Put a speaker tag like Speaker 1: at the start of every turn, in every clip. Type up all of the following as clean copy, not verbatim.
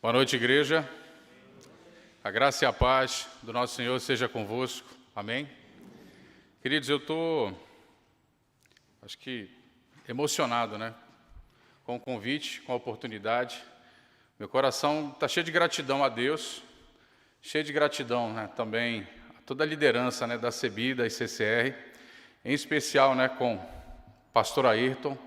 Speaker 1: Boa noite, igreja. A graça e a paz do nosso Senhor seja convosco. Amém? Queridos, eu estou, acho que, emocionado, né? Com o convite, com a oportunidade. Meu coração está cheio de gratidão a Deus, cheio de gratidão, né, também a toda a liderança, né, da CEBI, da ICCR, em especial, né, com o pastor Ayrton.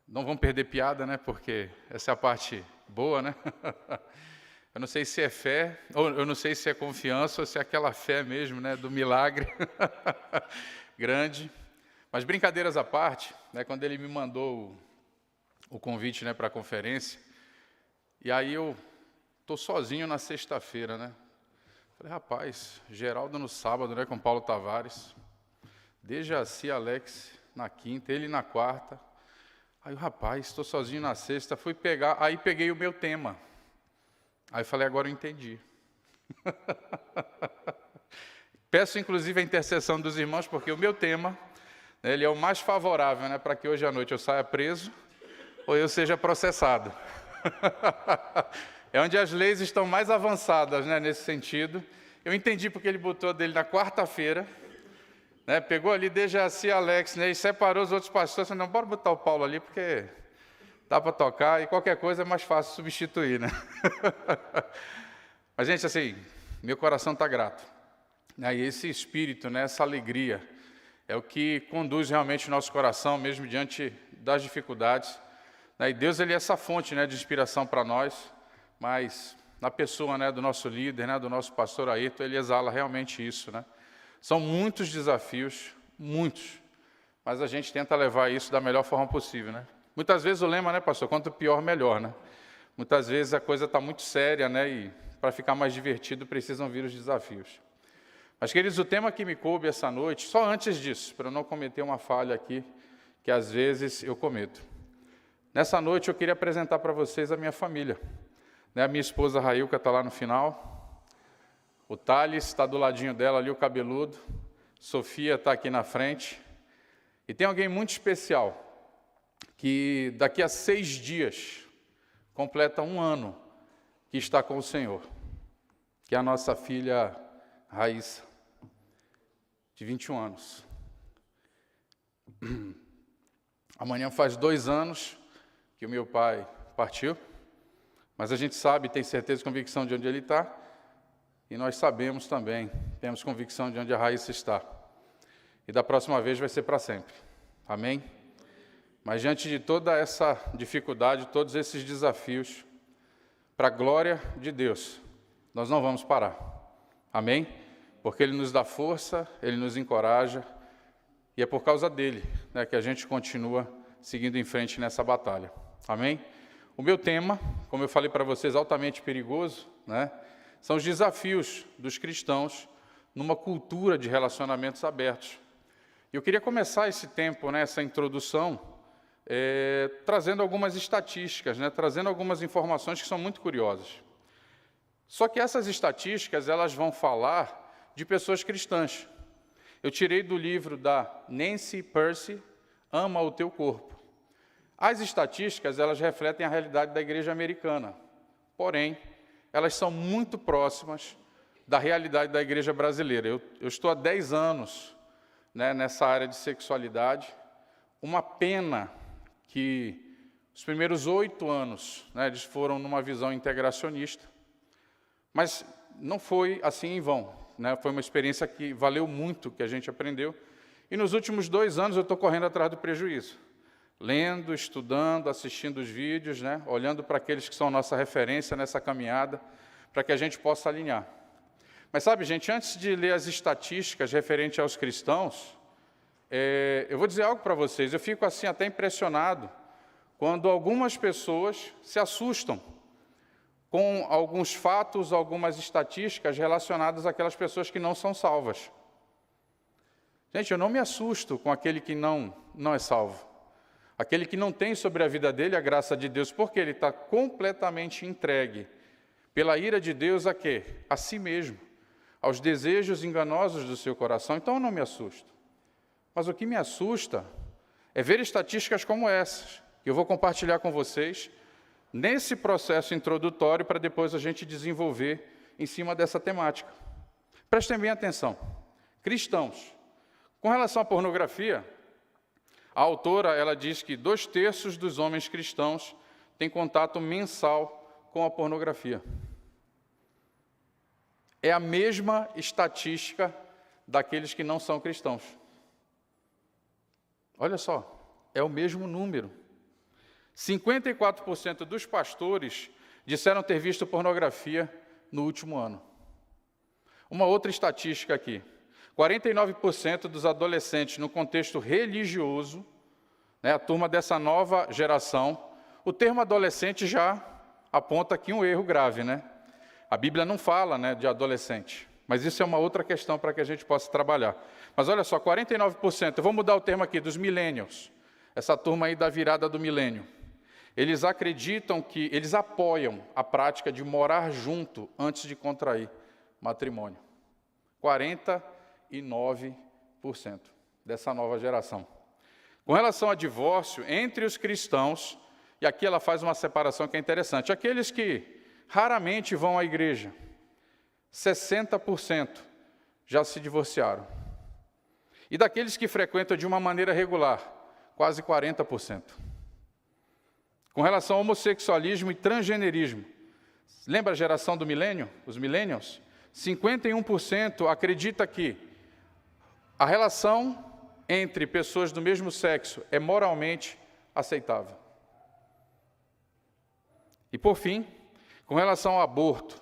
Speaker 1: Não vamos perder piada, né, porque essa é a parte boa, né? Eu não sei se é fé, ou eu não sei se é confiança, ou se é aquela fé mesmo, né, do milagre grande. Mas brincadeiras à parte, né, quando ele me mandou o convite, né, para a conferência, e aí eu estou sozinho na sexta-feira, né? Falei, rapaz, Geraldo no sábado, né, com Paulo Tavares, Dejaci Alex na quinta, ele na quarta. Aí o rapaz, estou sozinho na sexta, fui pegar, aí peguei o meu tema. Aí falei, agora eu entendi. Peço inclusive a intercessão dos irmãos, porque o meu tema, né, ele é o mais favorável, né, para que hoje à noite eu saia preso ou eu seja processado. É onde as leis estão mais avançadas, né, nesse sentido. Eu entendi porque ele botou dele na quarta-feira, né, pegou ali Dejaci Alex, né, e separou os outros pastores. Falei, não, bora botar o Paulo ali, porque dá para tocar e qualquer coisa é mais fácil substituir, né? Mas, gente, assim, meu coração está grato. E esse espírito, né, essa alegria, é o que conduz realmente o nosso coração, mesmo diante das dificuldades. E Deus, ele é essa fonte, né, de inspiração para nós, mas na pessoa, né, do nosso líder, né, do nosso pastor Ayrton, ele exala realmente isso, né? São muitos desafios, muitos, mas a gente tenta levar isso da melhor forma possível, né? Muitas vezes o lema, né, pastor, quanto pior, melhor, né? Muitas vezes a coisa está muito séria, né, e para ficar mais divertido precisam vir os desafios. Mas, queridos, o tema que me coube essa noite, só antes disso, para eu não cometer uma falha aqui, que às vezes eu cometo. Nessa noite eu queria apresentar para vocês a minha família. Né, a minha esposa Railca está lá no final. O Thales está do ladinho dela ali, o cabeludo. Sofia está aqui na frente. E tem alguém muito especial, que daqui a 6 dias completa 1 ano que está com o Senhor, que é a nossa filha Raíssa, de 21 anos. Amanhã faz 2 anos que o meu pai partiu, mas a gente sabe, tem certeza e convicção de onde ele está, e nós sabemos também, temos convicção de onde a Raíssa está. E da próxima vez vai ser para sempre. Amém? Mas diante de toda essa dificuldade, todos esses desafios, para a glória de Deus, nós não vamos parar. Amém? Porque Ele nos dá força, Ele nos encoraja, e é por causa dEle, né, que a gente continua seguindo em frente nessa batalha. Amém? O meu tema, como eu falei para vocês, altamente perigoso, né, são os desafios dos cristãos numa cultura de relacionamentos abertos. Eu queria começar esse tempo, né, essa introdução, trazendo algumas estatísticas, né, trazendo algumas informações que são muito curiosas. Só que essas estatísticas, elas vão falar de pessoas cristãs. Eu tirei do livro da Nancy Pearcey, Ama o Teu Corpo. As estatísticas, elas refletem a realidade da igreja americana, porém, elas são muito próximas da realidade da igreja brasileira. Eu estou há 10 anos, né, nessa área de sexualidade. Uma pena que os primeiros 8 anos, né, eles foram numa visão integracionista, mas não foi assim em vão, né? Foi uma experiência que valeu muito, que a gente aprendeu. E nos últimos 2 anos eu estou correndo atrás do prejuízo, lendo, estudando, assistindo os vídeos, né, olhando para aqueles que são nossa referência nessa caminhada, para que a gente possa alinhar. Mas sabe, gente, antes de ler as estatísticas referentes aos cristãos, eu vou dizer algo para vocês. Eu fico assim até impressionado quando algumas pessoas se assustam com alguns fatos, algumas estatísticas relacionadas àquelas pessoas que não são salvas. Gente, eu não me assusto com aquele que não é salvo. Aquele que não tem sobre a vida dele a graça de Deus, porque ele está completamente entregue pela ira de Deus a quê? A si mesmo, aos desejos enganosos do seu coração. Então eu não me assusto. Mas o que me assusta é ver estatísticas como essas, que eu vou compartilhar com vocês, nesse processo introdutório para depois a gente desenvolver em cima dessa temática. Prestem bem atenção. Cristãos. Com relação à pornografia, a autora ela diz que 2/3 dos homens cristãos têm contato mensal com a pornografia. É a mesma estatística daqueles que não são cristãos. Olha só, é o mesmo número. 54% dos pastores disseram ter visto pornografia no último ano. Uma outra estatística aqui. 49% dos adolescentes no contexto religioso, né, a turma dessa nova geração, o termo adolescente já aponta aqui um erro grave, né? A Bíblia não fala, né, de adolescente, mas isso é uma outra questão para que a gente possa trabalhar. Mas olha só, 49%, eu vou mudar o termo aqui, dos millennials, essa turma aí da virada do milênio. Eles acreditam que, eles apoiam a prática de morar junto antes de contrair matrimônio. 49% dessa nova geração. Com relação a divórcio, entre os cristãos, e aqui ela faz uma separação que é interessante, aqueles que raramente vão à igreja, 60% já se divorciaram. E daqueles que frequentam de uma maneira regular, quase 40%. Com relação ao homossexualismo e transgenerismo, lembra a geração do milênio, os millennials? 51% acredita que a relação entre pessoas do mesmo sexo é moralmente aceitável. E por fim, com relação ao aborto,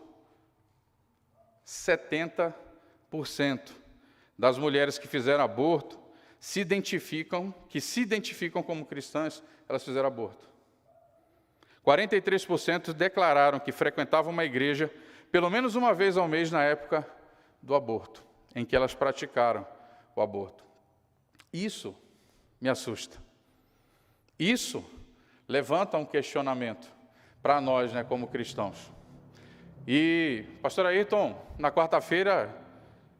Speaker 1: 70% das mulheres que fizeram aborto se identificam como cristãs, elas fizeram aborto. 43% declararam que frequentavam uma igreja pelo menos uma vez ao mês na época do aborto, em que elas praticaram o aborto. Isso me assusta. Isso levanta um questionamento para nós, né, como cristãos. E pastor Ayrton, na quarta-feira,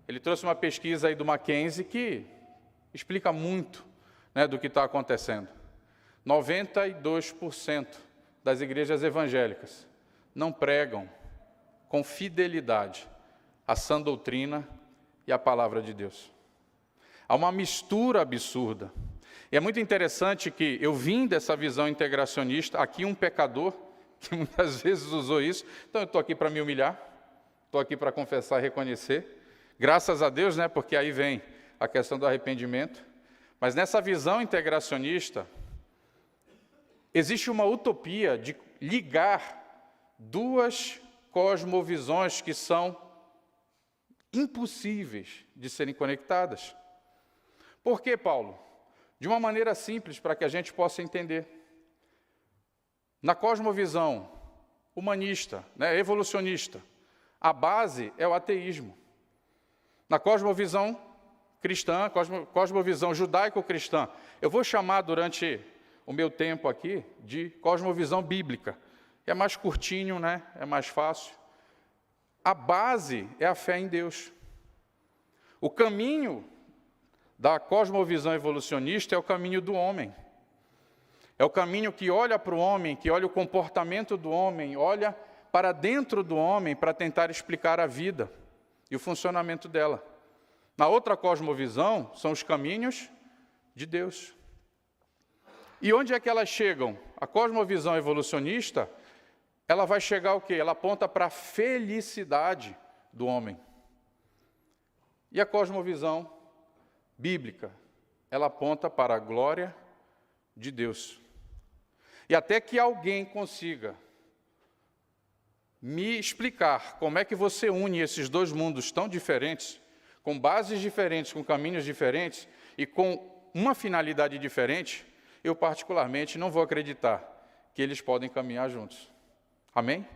Speaker 1: ele trouxe uma pesquisa aí do Mackenzie que explica muito, né, do que está acontecendo. 92% das igrejas evangélicas não pregam com fidelidade a sã doutrina e a palavra de Deus. Há uma mistura absurda. E é muito interessante que eu vim dessa visão integracionista, aqui um pecador, que muitas vezes usou isso, então eu estou aqui para me humilhar, estou aqui para confessar e reconhecer, graças a Deus, né, porque aí vem a questão do arrependimento, mas nessa visão integracionista, existe uma utopia de ligar duas cosmovisões que são impossíveis de serem conectadas. Por quê, Paulo? De uma maneira simples, para que a gente possa entender. Na cosmovisão humanista, né, evolucionista, a base é o ateísmo. Na cosmovisão cristã, cosmovisão judaico-cristã, eu vou chamar durante o meu tempo aqui de cosmovisão bíblica. É mais curtinho, né? É mais fácil. A base é a fé em Deus. O caminho da cosmovisão evolucionista é o caminho do homem. É o caminho que olha para o homem, que olha o comportamento do homem, olha para dentro do homem para tentar explicar a vida e o funcionamento dela. Na outra cosmovisão, são os caminhos de Deus. E onde é que elas chegam? A cosmovisão evolucionista, ela vai chegar o quê? Ela aponta para a felicidade do homem. E a cosmovisão bíblica, ela aponta para a glória de Deus. E até que alguém consiga me explicar como é que você une esses dois mundos tão diferentes, com bases diferentes, com caminhos diferentes e com uma finalidade diferente, eu particularmente não vou acreditar que eles podem caminhar juntos. Amém?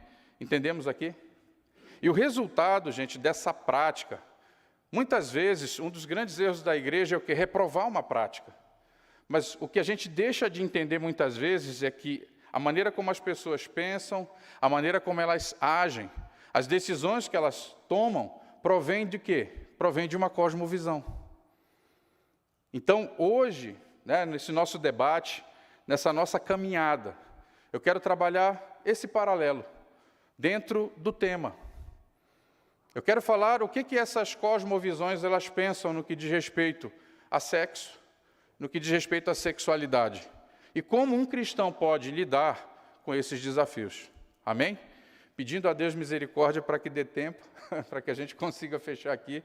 Speaker 1: Entendemos aqui? E o resultado, gente, dessa prática, muitas vezes, um dos grandes erros da igreja é o que? Reprovar uma prática. Mas o que a gente deixa de entender muitas vezes é que a maneira como as pessoas pensam, a maneira como elas agem, as decisões que elas tomam, provém de quê? Provém de uma cosmovisão. Então, hoje, né, nesse nosso debate, nessa nossa caminhada, eu quero trabalhar esse paralelo dentro do tema. Eu quero falar o que essas cosmovisões elas pensam no que diz respeito a sexo, no que diz respeito à sexualidade, e como um cristão pode lidar com esses desafios. Amém? Pedindo a Deus misericórdia para que dê tempo, para que a gente consiga fechar aqui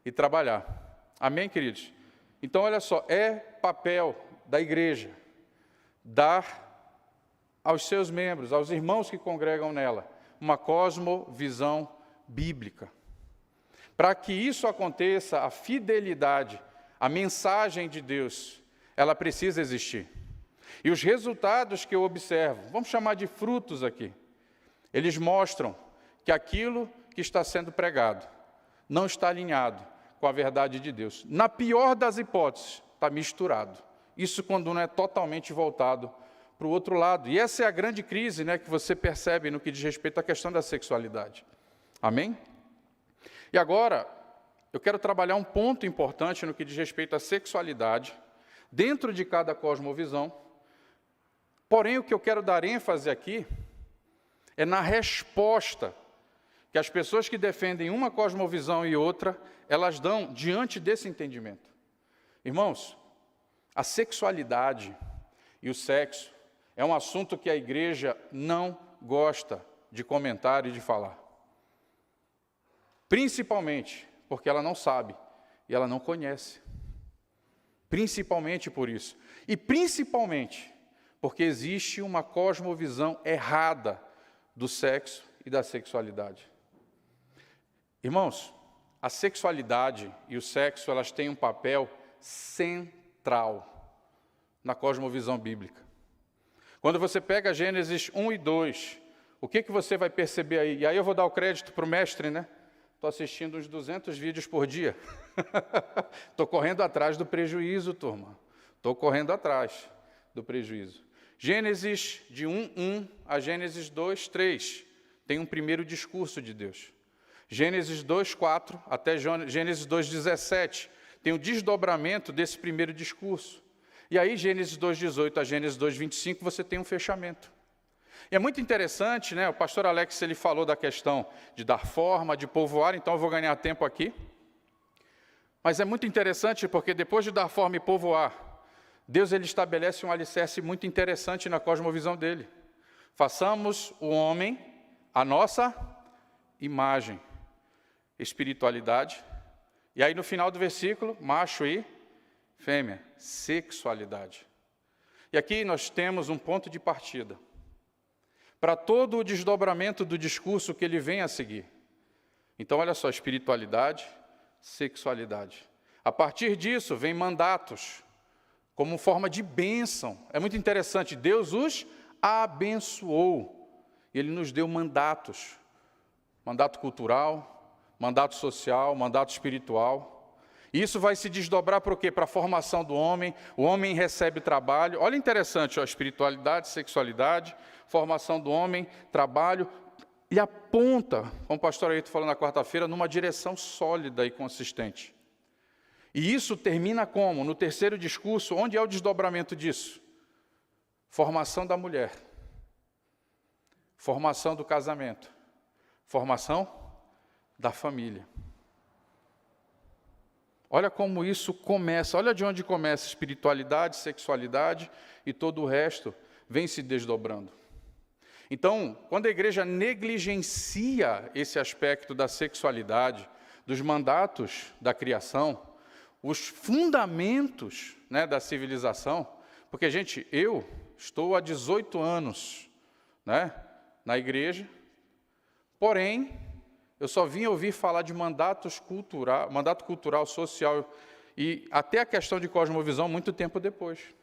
Speaker 1: e trabalhar. Amém, queridos? Então, olha só, é papel da igreja dar aos seus membros, aos irmãos que congregam nela, uma cosmovisão bíblica. Para que isso aconteça, a fidelidade, a mensagem de Deus, ela precisa existir. E os resultados que eu observo, vamos chamar de frutos aqui, eles mostram que aquilo que está sendo pregado não está alinhado com a verdade de Deus. Na pior das hipóteses, está misturado. Isso quando não é totalmente voltado para o outro lado. E essa é a grande crise, né, que você percebe no que diz respeito à questão da sexualidade. Amém? E agora, eu quero trabalhar um ponto importante no que diz respeito à sexualidade, dentro de cada cosmovisão. Porém, o que eu quero dar ênfase aqui é na resposta que as pessoas que defendem uma cosmovisão e outra, elas dão diante desse entendimento. Irmãos, a sexualidade e o sexo é um assunto que a igreja não gosta de comentar e de falar. Principalmente porque ela não sabe e ela não conhece. Principalmente por isso. E principalmente porque existe uma cosmovisão errada do sexo e da sexualidade. Irmãos, a sexualidade e o sexo, elas têm um papel central na cosmovisão bíblica. Quando você pega Gênesis 1 e 2, o que você vai perceber aí? E aí eu vou dar o crédito para o mestre, né? Estou assistindo uns 200 vídeos por dia. Estou correndo atrás do prejuízo, turma. Estou correndo atrás do prejuízo. Gênesis de 1:1 a Gênesis 2:3 tem um primeiro discurso de Deus. Gênesis 2:4 até Gênesis 2:17 tem o desdobramento desse primeiro discurso. E aí, Gênesis 2:18 a Gênesis 2:25, você tem um fechamento. E é muito interessante, né? O pastor Alex ele falou da questão de dar forma, de povoar, então eu vou ganhar tempo aqui. Mas é muito interessante porque depois de dar forma e povoar, Deus ele estabelece um alicerce muito interessante na cosmovisão dele. Façamos o homem a nossa imagem, espiritualidade. E aí no final do versículo, macho e fêmea, sexualidade. E aqui nós temos um ponto de partida para todo o desdobramento do discurso que ele vem a seguir. Então, olha só, espiritualidade, sexualidade. A partir disso, vem mandatos, como forma de bênção. É muito interessante, Deus os abençoou. Ele nos deu mandatos. Mandato cultural, mandato social, mandato espiritual. Isso vai se desdobrar para o quê? Para a formação do homem. O homem recebe trabalho. Olha interessante, ó, espiritualidade, sexualidade, formação do homem, trabalho, e aponta, como o pastor Ayrton falou na quarta-feira, numa direção sólida e consistente. E isso termina como? No terceiro discurso, onde é o desdobramento disso? Formação da mulher, formação do casamento, formação da família. Olha como isso começa, olha de onde começa espiritualidade, sexualidade e todo o resto vem se desdobrando. Então, quando a igreja negligencia esse aspecto da sexualidade, dos mandatos da criação, os fundamentos, né, da civilização, porque, gente, eu estou há 18 anos, né, na igreja, porém, eu só vim ouvir falar de mandato cultural, social e até a questão de cosmovisão muito tempo depois.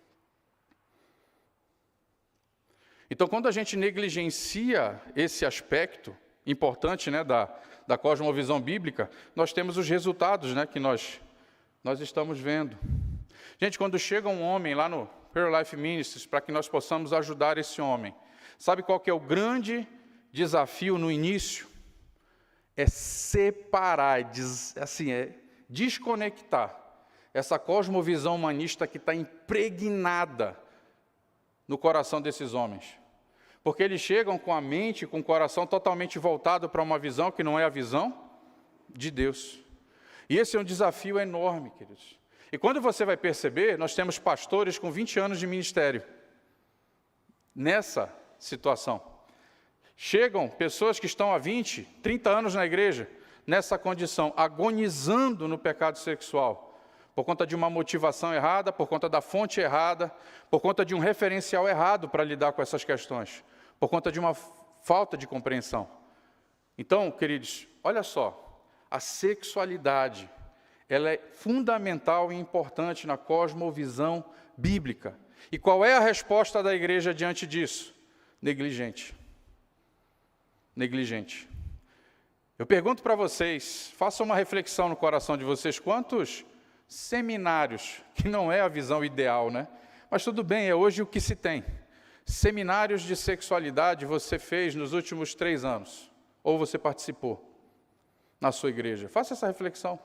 Speaker 1: Então, quando a gente negligencia esse aspecto importante, né, da cosmovisão bíblica, nós temos os resultados, né, que nós estamos vendo. Gente, quando chega um homem lá no Pearl Life Ministries, para que nós possamos ajudar esse homem, sabe qual que é o grande desafio no início? É separar, desconectar essa cosmovisão humanista que está impregnada no coração desses homens. porque eles chegam com a mente, com o coração totalmente voltado para uma visão que não é a visão de Deus. E esse é um desafio enorme, queridos. E quando você vai perceber, nós temos pastores com 20 anos de ministério. Nessa situação. Chegam pessoas que estão há 20, 30 anos na igreja, nessa condição, agonizando no pecado sexual, por conta de uma motivação errada, por conta da fonte errada, por conta de um referencial errado para lidar com essas questões, por conta de uma falta de compreensão. Então, queridos, olha só, a sexualidade, ela é fundamental e importante na cosmovisão bíblica. E qual é a resposta da igreja diante disso? Negligente. Negligente. Eu pergunto para vocês, façam uma reflexão no coração de vocês, quantos seminários, que não é a visão ideal, né? Mas tudo bem, é hoje o que se tem. Seminários de sexualidade você fez nos últimos 3 anos, ou você participou na sua igreja. Faça essa reflexão.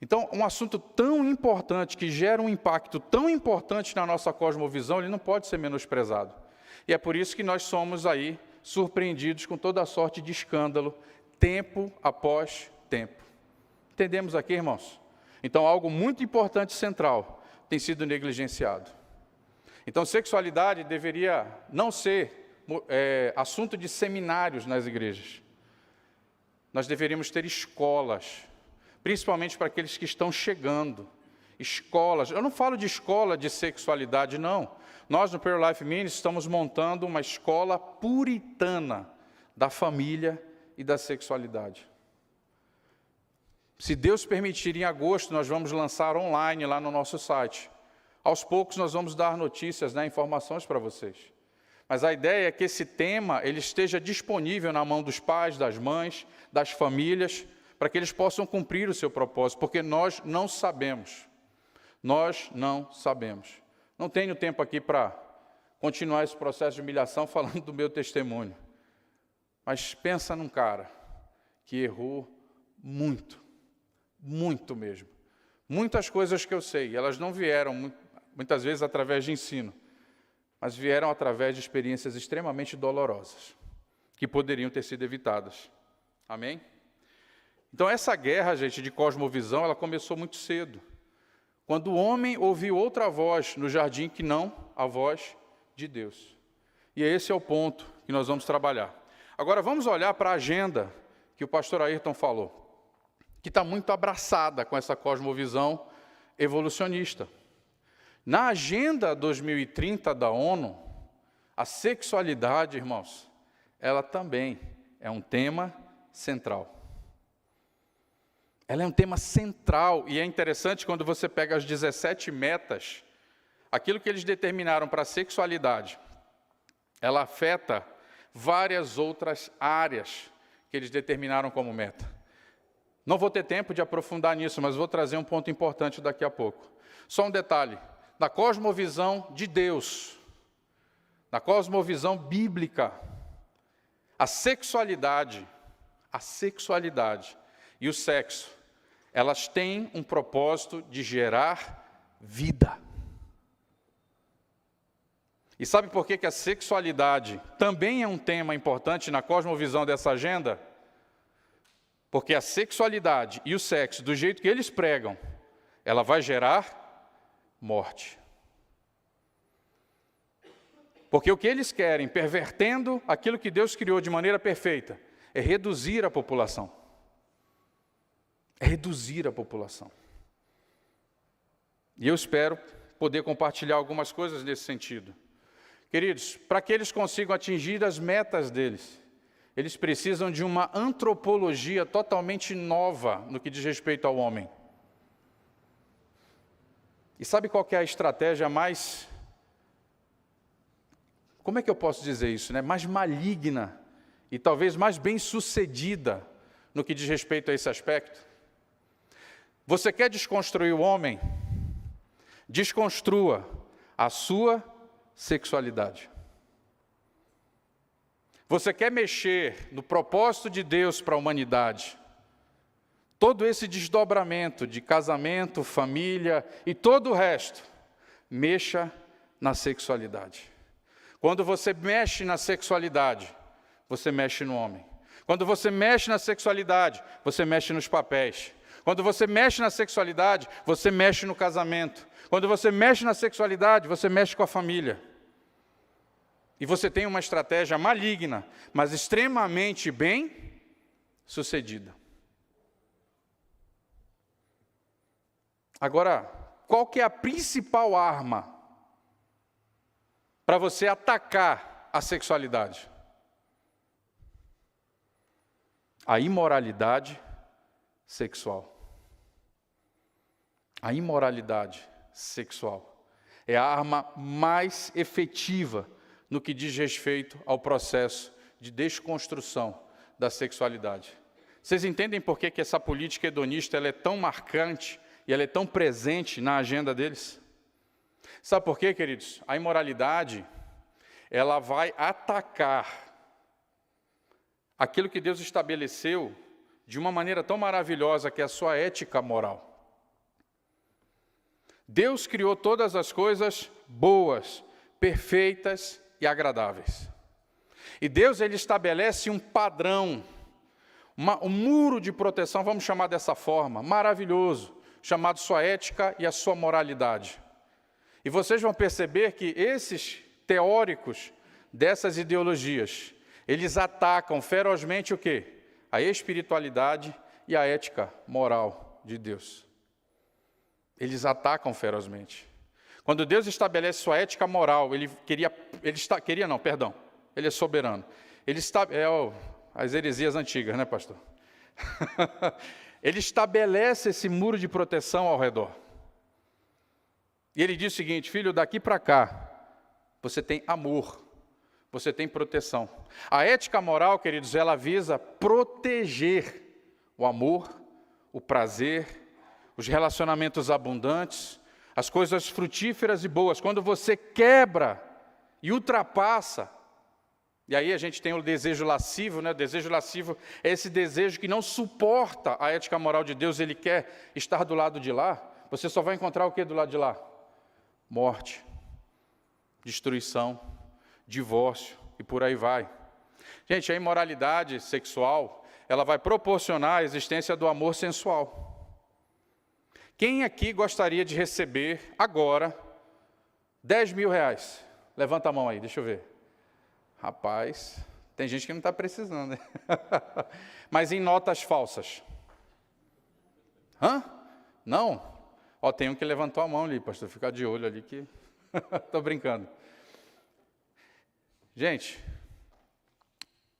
Speaker 1: Então, um assunto tão importante, que gera um impacto tão importante na nossa cosmovisão, ele não pode ser menosprezado. E é por isso que nós somos aí surpreendidos com toda a sorte de escândalo, tempo após tempo. Entendemos aqui, irmãos? Então, algo muito importante e central tem sido negligenciado. Então, sexualidade deveria não ser assunto de seminários nas igrejas. Nós deveríamos ter escolas, principalmente para aqueles que estão chegando. Escolas, eu não falo de escola de sexualidade, não. Nós, no Prayer Life Ministry, estamos montando uma escola puritana da família e da sexualidade. Se Deus permitir, em agosto, nós vamos lançar online lá no nosso site. Aos poucos, nós vamos dar notícias, informações para vocês. Mas a ideia é que esse tema ele esteja disponível na mão dos pais, das mães, das famílias, para que eles possam cumprir o seu propósito, porque nós não sabemos. Nós não sabemos. Não tenho tempo aqui para continuar esse processo de humilhação falando do meu testemunho. Mas pensa num cara que errou muito, muito mesmo. Muitas coisas que eu sei, elas não vieram muitas vezes através de ensino, mas vieram através de experiências extremamente dolorosas, que poderiam ter sido evitadas. Amém? Então, essa guerra, gente, de cosmovisão, ela começou muito cedo. Quando o homem ouviu outra voz no jardim que não a voz de Deus. E esse é o ponto que nós vamos trabalhar. Agora, vamos olhar para a agenda que o pastor Ayrton falou, que está muito abraçada com essa cosmovisão evolucionista. Na Agenda 2030 da ONU, a sexualidade, irmãos, ela também é um tema central. Ela é um tema central e é interessante quando você pega as 17 metas, aquilo que eles determinaram para a sexualidade, ela afeta várias outras áreas que eles determinaram como meta. Não vou ter tempo de aprofundar nisso, mas vou trazer um ponto importante daqui a pouco. Só um detalhe. Na cosmovisão de Deus, na cosmovisão bíblica, a sexualidade e o sexo, elas têm um propósito de gerar vida. E sabe por que a sexualidade também é um tema importante na cosmovisão dessa agenda? Porque a sexualidade e o sexo, do jeito que eles pregam, ela vai gerar morte. Porque o que eles querem, pervertendo aquilo que Deus criou de maneira perfeita, é reduzir a população. É reduzir a população. E eu espero poder compartilhar algumas coisas nesse sentido. Queridos, para que eles consigam atingir as metas deles, eles precisam de uma antropologia totalmente nova no que diz respeito ao homem. E sabe qual que é a estratégia mais, como é que eu posso dizer isso, mais maligna e talvez mais bem-sucedida no que diz respeito a esse aspecto? Você quer desconstruir o homem? Desconstrua a sua sexualidade. Você quer mexer no propósito de Deus para a humanidade? Todo esse desdobramento de casamento, família e todo o resto, mexa na sexualidade. Quando você mexe na sexualidade, você mexe no homem. Quando você mexe na sexualidade, você mexe nos papéis. Quando você mexe na sexualidade, você mexe no casamento. Quando você mexe na sexualidade, você mexe com a família. E você tem uma estratégia maligna, mas extremamente bem sucedida. Agora, qual que é a principal arma para você atacar a sexualidade? A imoralidade sexual. A imoralidade sexual é a arma mais efetiva no que diz respeito ao processo de desconstrução da sexualidade. Vocês entendem por que essa política hedonista ela é tão marcante e ela é tão presente na agenda deles? Sabe por quê, queridos? A imoralidade, ela vai atacar aquilo que Deus estabeleceu de uma maneira tão maravilhosa, que é a sua ética moral. Deus criou todas as coisas boas, perfeitas e agradáveis. E Deus, ele estabelece um padrão, um muro de proteção, vamos chamar dessa forma, maravilhoso, chamado sua ética e a sua moralidade. E vocês vão perceber que esses teóricos dessas ideologias, eles atacam ferozmente o quê? A espiritualidade e a ética moral de Deus. Eles atacam ferozmente. Quando Deus estabelece sua ética moral, ele é soberano. As heresias antigas, né, pastor? Ele estabelece esse muro de proteção ao redor. E ele diz o seguinte: filho, daqui para cá, você tem amor, você tem proteção. A ética moral, queridos, ela visa proteger o amor, o prazer, os relacionamentos abundantes, as coisas frutíferas e boas. Quando você quebra e ultrapassa, e aí a gente tem o desejo lascivo, né? O desejo lascivo é esse desejo que não suporta a ética moral de Deus, ele quer estar do lado de lá. Você só vai encontrar o que do lado de lá? Morte, destruição, divórcio e por aí vai. Gente, a imoralidade sexual, ela vai proporcionar a existência do amor sensual. Quem aqui gostaria de receber agora 10 mil reais? Levanta a mão aí, deixa eu ver. Rapaz, tem gente que não está precisando, né? Mas em notas falsas. Hã? Não? Ó, tem um que levantou a mão ali, pastor, ficar de olho ali que... Estou brincando. Gente,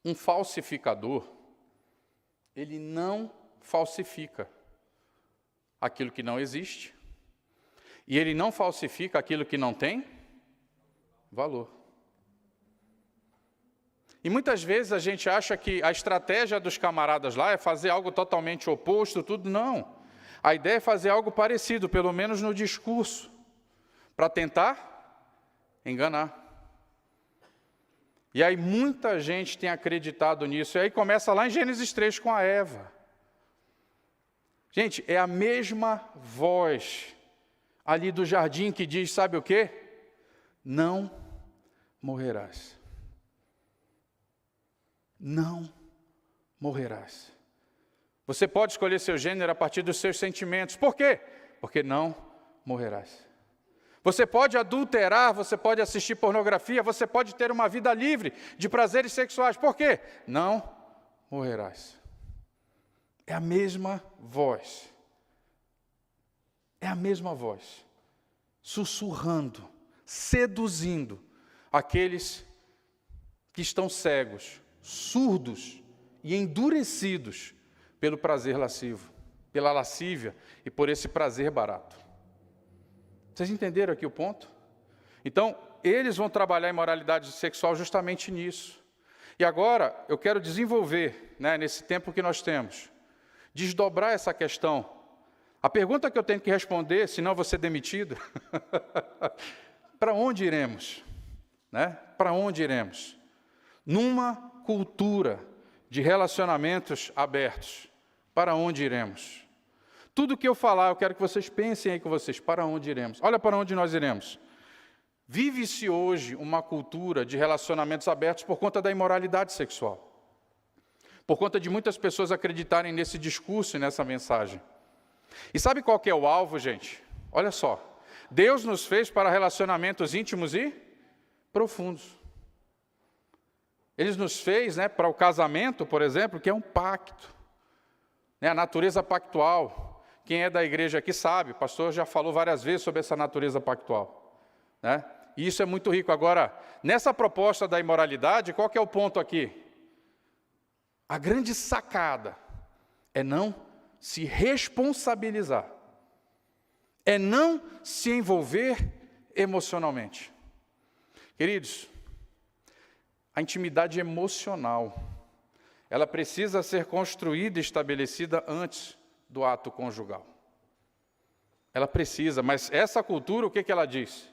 Speaker 1: um falsificador, ele não falsifica aquilo que não existe, e ele não falsifica aquilo que não tem valor. E muitas vezes a gente acha que a estratégia dos camaradas lá é fazer algo totalmente oposto, tudo. Não. A ideia é fazer algo parecido, pelo menos no discurso, para tentar enganar. E aí muita gente tem acreditado nisso, e aí começa lá em Gênesis 3 com a Eva. Gente, é a mesma voz ali do jardim que diz, sabe o quê? Não morrerás. Não morrerás. Você pode escolher seu gênero a partir dos seus sentimentos. Por quê? Porque não morrerás. Você pode adulterar, você pode assistir pornografia, você pode ter uma vida livre de prazeres sexuais. Por quê? Não morrerás. É a mesma voz. É a mesma voz. Sussurrando, seduzindo aqueles que estão cegos, surdos e endurecidos pelo prazer lascivo, pela lascívia e por esse prazer barato. Vocês entenderam aqui o ponto? Então, eles vão trabalhar a imoralidade sexual justamente nisso. E agora, eu quero desenvolver, nesse tempo que nós temos, desdobrar essa questão. A pergunta que eu tenho que responder, senão eu vou ser demitido, para onde iremos? Para onde iremos? Numa cultura de relacionamentos abertos, para onde iremos? Tudo que eu falar, eu quero que vocês pensem aí com vocês, para onde iremos? Olha para onde nós iremos. Vive-se hoje uma cultura de relacionamentos abertos por conta da imoralidade sexual. Por conta de muitas pessoas acreditarem nesse discurso e nessa mensagem. E sabe qual que é o alvo, gente? Olha só. Deus nos fez para relacionamentos íntimos e profundos. Ele nos fez, para o casamento, por exemplo, que é um pacto. A natureza pactual. Quem é da igreja aqui sabe, o pastor já falou várias vezes sobre essa natureza pactual. E isso é muito rico. Agora, nessa proposta da imoralidade, qual que é o ponto aqui? A grande sacada é não se responsabilizar, é não se envolver emocionalmente. Queridos, a intimidade emocional, ela precisa ser construída e estabelecida antes do ato conjugal. Ela precisa, mas essa cultura, o que ela diz?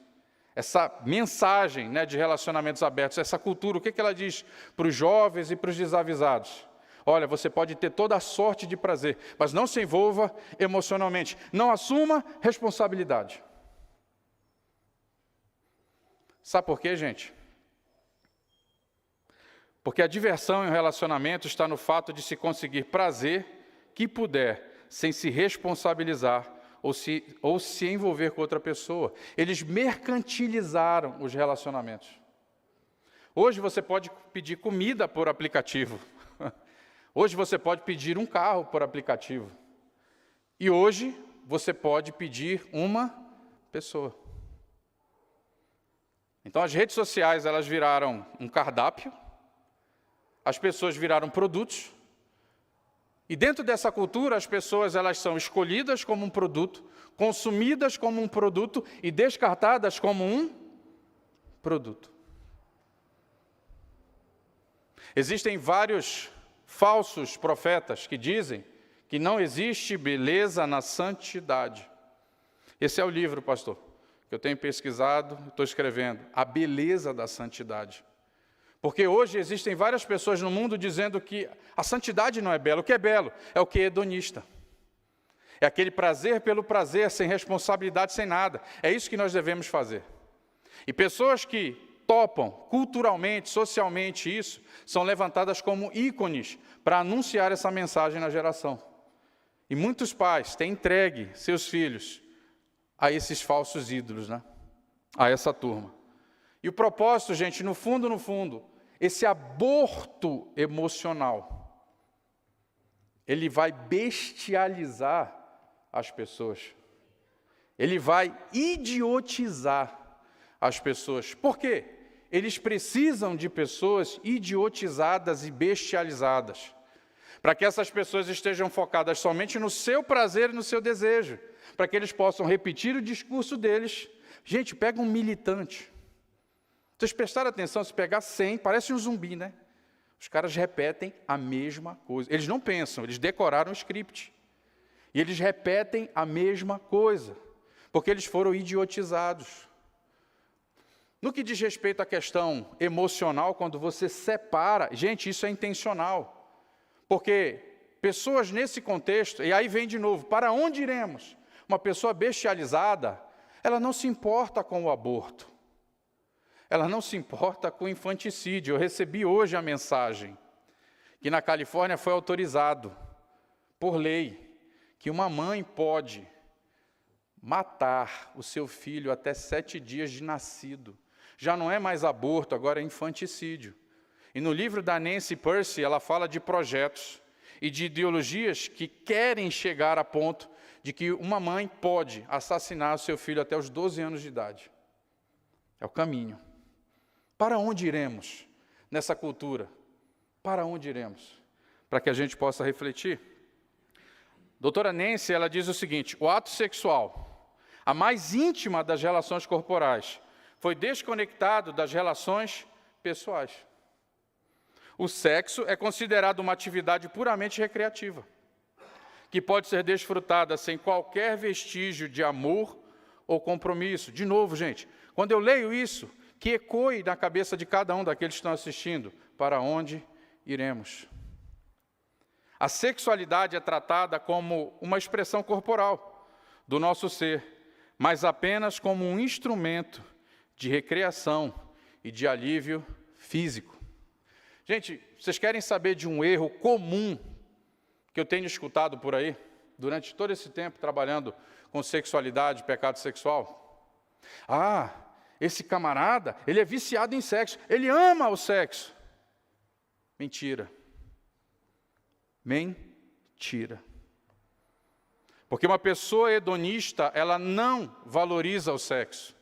Speaker 1: Essa mensagem de relacionamentos abertos, essa cultura, o que ela diz para os jovens e para os desavisados? Olha, você pode ter toda a sorte de prazer, mas não se envolva emocionalmente. Não assuma responsabilidade. Sabe por quê, gente? Porque a diversão em um relacionamento está no fato de se conseguir prazer que puder, sem se responsabilizar ou se envolver com outra pessoa. Eles mercantilizaram os relacionamentos. Hoje você pode pedir comida por aplicativo. Hoje você pode pedir um carro por aplicativo. E hoje você pode pedir uma pessoa. Então as redes sociais, elas viraram um cardápio. As pessoas viraram produtos. E dentro dessa cultura, as pessoas elas são escolhidas como um produto, consumidas como um produto e descartadas como um produto. Existem vários falsos profetas que dizem que não existe beleza na santidade. Esse é o livro, pastor, que eu tenho pesquisado, estou escrevendo, A Beleza da Santidade. Porque hoje existem várias pessoas no mundo dizendo que a santidade não é bela. O que é belo é o que é hedonista. É aquele prazer pelo prazer, sem responsabilidade, sem nada. É isso que nós devemos fazer. E pessoas que topam culturalmente, socialmente isso, são levantadas como ícones para anunciar essa mensagem na geração. E muitos pais têm entregue seus filhos a esses falsos ídolos, a essa turma. E o propósito, gente, no fundo, esse aborto emocional, ele vai bestializar as pessoas. Ele vai idiotizar as pessoas. Por quê? Eles precisam de pessoas idiotizadas e bestializadas, para que essas pessoas estejam focadas somente no seu prazer e no seu desejo, para que eles possam repetir o discurso deles. Gente, pega um militante. Vocês prestaram atenção, se pegar 100, parece um zumbi, Os caras repetem a mesma coisa. Eles não pensam, eles decoraram o script. E eles repetem a mesma coisa, porque eles foram idiotizados. No que diz respeito à questão emocional, quando você separa, gente, isso é intencional. Porque pessoas nesse contexto, e aí vem de novo, para onde iremos? Uma pessoa bestializada, ela não se importa com o aborto. Ela não se importa com o infanticídio. Eu recebi hoje a mensagem que na Califórnia foi autorizado, por lei, que uma mãe pode matar o seu filho até 7 dias de nascido. Já não é mais aborto, agora é infanticídio. E no livro da Nancy Pearcey, ela fala de projetos e de ideologias que querem chegar a ponto de que uma mãe pode assassinar o seu filho até os 12 anos de idade. É o caminho. Para onde iremos nessa cultura? Para onde iremos? Para que a gente possa refletir. Doutora Nancy, ela diz o seguinte: o ato sexual, a mais íntima das relações corporais, foi desconectado das relações pessoais. O sexo é considerado uma atividade puramente recreativa, que pode ser desfrutada sem qualquer vestígio de amor ou compromisso. De novo, gente, quando eu leio isso, que ecoe na cabeça de cada um daqueles que estão assistindo, para onde iremos? A sexualidade é tratada como uma expressão corporal do nosso ser, mas apenas como um instrumento de recreação e de alívio físico. Gente, vocês querem saber de um erro comum que eu tenho escutado por aí, durante todo esse tempo trabalhando com sexualidade, pecado sexual? Ah, esse camarada, ele é viciado em sexo, ele ama o sexo. Mentira. Mentira. Porque uma pessoa hedonista, ela não valoriza o sexo.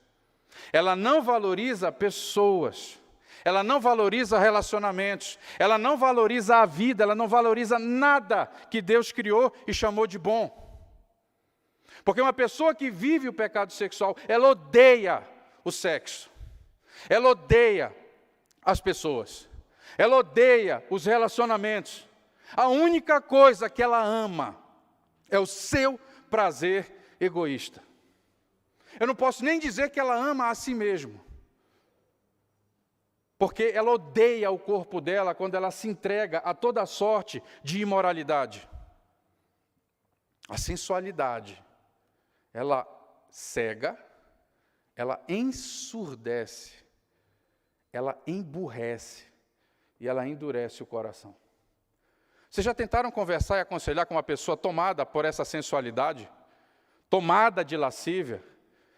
Speaker 1: Ela não valoriza pessoas. Ela não valoriza relacionamentos. Ela não valoriza a vida. Ela não valoriza nada que Deus criou e chamou de bom. Porque uma pessoa que vive o pecado sexual, ela odeia o sexo. Ela odeia as pessoas. Ela odeia os relacionamentos. A única coisa que ela ama é o seu prazer egoísta. Eu não posso nem dizer que ela ama a si mesma. Porque ela odeia o corpo dela quando ela se entrega a toda sorte de imoralidade. A sensualidade, ela cega, ela ensurdece, ela emburrece e ela endurece o coração. Vocês já tentaram conversar e aconselhar com uma pessoa tomada por essa sensualidade? Tomada de lascívia?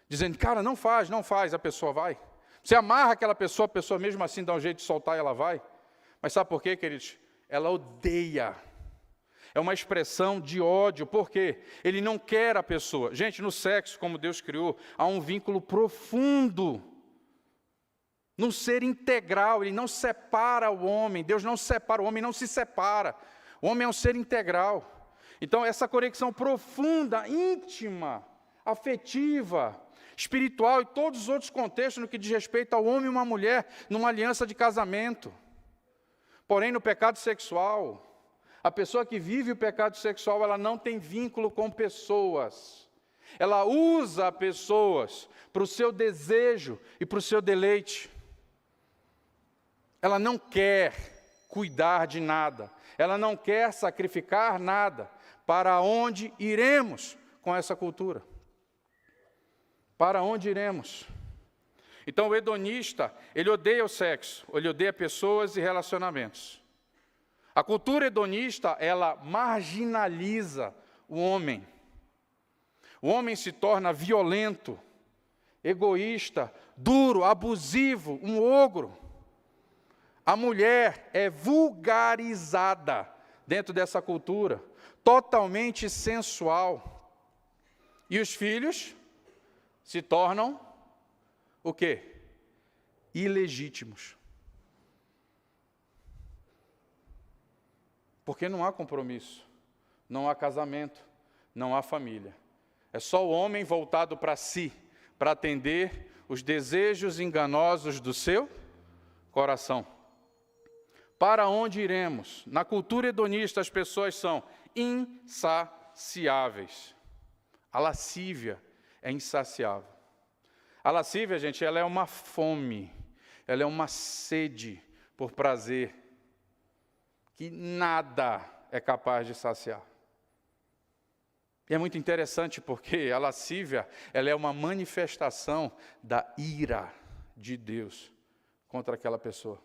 Speaker 1: Dizendo, cara, não faz, a pessoa vai. Você amarra aquela pessoa, a pessoa mesmo assim dá um jeito de soltar e ela vai. Mas sabe por quê, queridos? Ela odeia. É uma expressão de ódio. Por quê? Ele não quer a pessoa. Gente, no sexo, como Deus criou, há um vínculo profundo. Num ser integral, ele não separa o homem. Deus não separa, o homem não se separa. O homem é um ser integral. Então, essa conexão profunda, íntima, afetiva, espiritual e todos os outros contextos no que diz respeito ao homem e uma mulher numa aliança de casamento. Porém, no pecado sexual, a pessoa que vive o pecado sexual, ela não tem vínculo com pessoas. Ela usa pessoas para o seu desejo e para o seu deleite. Ela não quer cuidar de nada. Ela não quer sacrificar nada. Para onde iremos com essa cultura? Para onde iremos? Então, o hedonista, ele odeia o sexo, ele odeia pessoas e relacionamentos. A cultura hedonista, ela marginaliza o homem. O homem se torna violento, egoísta, duro, abusivo, um ogro. A mulher é vulgarizada dentro dessa cultura, totalmente sensual. E os filhos se tornam o quê? Ilegítimos. Porque não há compromisso, não há casamento, não há família. É só o homem voltado para si, para atender os desejos enganosos do seu coração. Para onde iremos? Na cultura hedonista, as pessoas são insaciáveis. A lascívia é insaciável. A lascívia, gente, ela é uma fome, ela é uma sede por prazer, que nada é capaz de saciar. E é muito interessante porque a lascívia, ela é uma manifestação da ira de Deus contra aquela pessoa.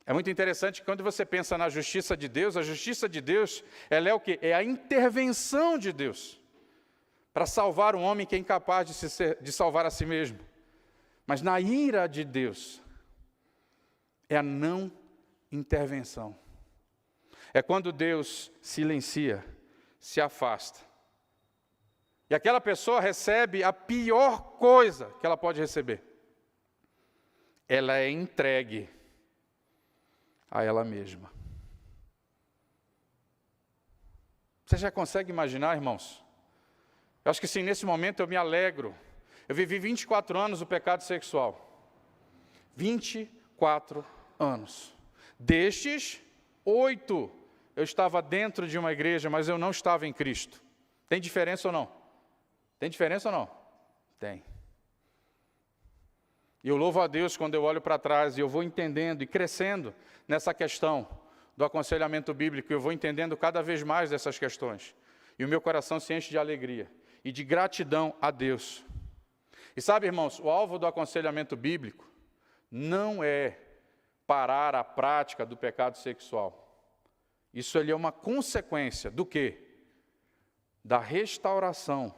Speaker 1: É muito interessante que quando você pensa na justiça de Deus, a justiça de Deus, ela é o quê? É a intervenção de Deus para salvar um homem que é incapaz de salvar a si mesmo. Mas na ira de Deus, é a não intervenção. É quando Deus silencia, se afasta. E aquela pessoa recebe a pior coisa que ela pode receber. Ela é entregue a ela mesma. Você já consegue imaginar, irmãos? Eu acho que sim, nesse momento eu me alegro. Eu vivi 24 anos o pecado sexual. 24 anos. Destes, 8 eu estava dentro de uma igreja, mas eu não estava em Cristo. Tem diferença ou não? Tem diferença ou não? Tem. E eu louvo a Deus quando eu olho para trás e eu vou entendendo e crescendo nessa questão do aconselhamento bíblico, eu vou entendendo cada vez mais dessas questões. E o meu coração se enche de alegria e de gratidão a Deus. E sabe, irmãos, o alvo do aconselhamento bíblico não é parar a prática do pecado sexual. Isso ali é uma consequência do quê? Da restauração,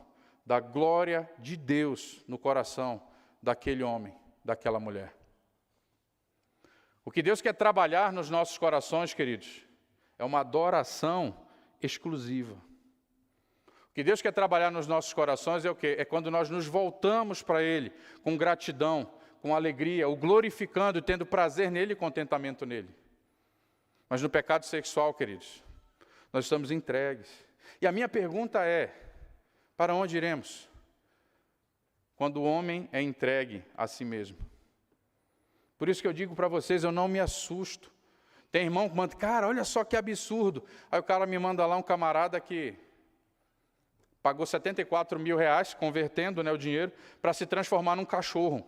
Speaker 1: da glória de Deus no coração daquele homem, daquela mulher. O que Deus quer trabalhar nos nossos corações, queridos, é uma adoração exclusiva. O que Deus quer trabalhar nos nossos corações é o quê? É quando nós nos voltamos para Ele com gratidão, com alegria, o glorificando, tendo prazer nele e contentamento nele. Mas no pecado sexual, queridos, nós estamos entregues. E a minha pergunta é, para onde iremos? Quando o homem é entregue a si mesmo. Por isso que eu digo para vocês, eu não me assusto. Tem irmão que manda, cara, olha só que absurdo. Aí o cara me manda lá um camarada que pagou 74 mil reais, convertendo, né, o dinheiro, para se transformar num cachorro.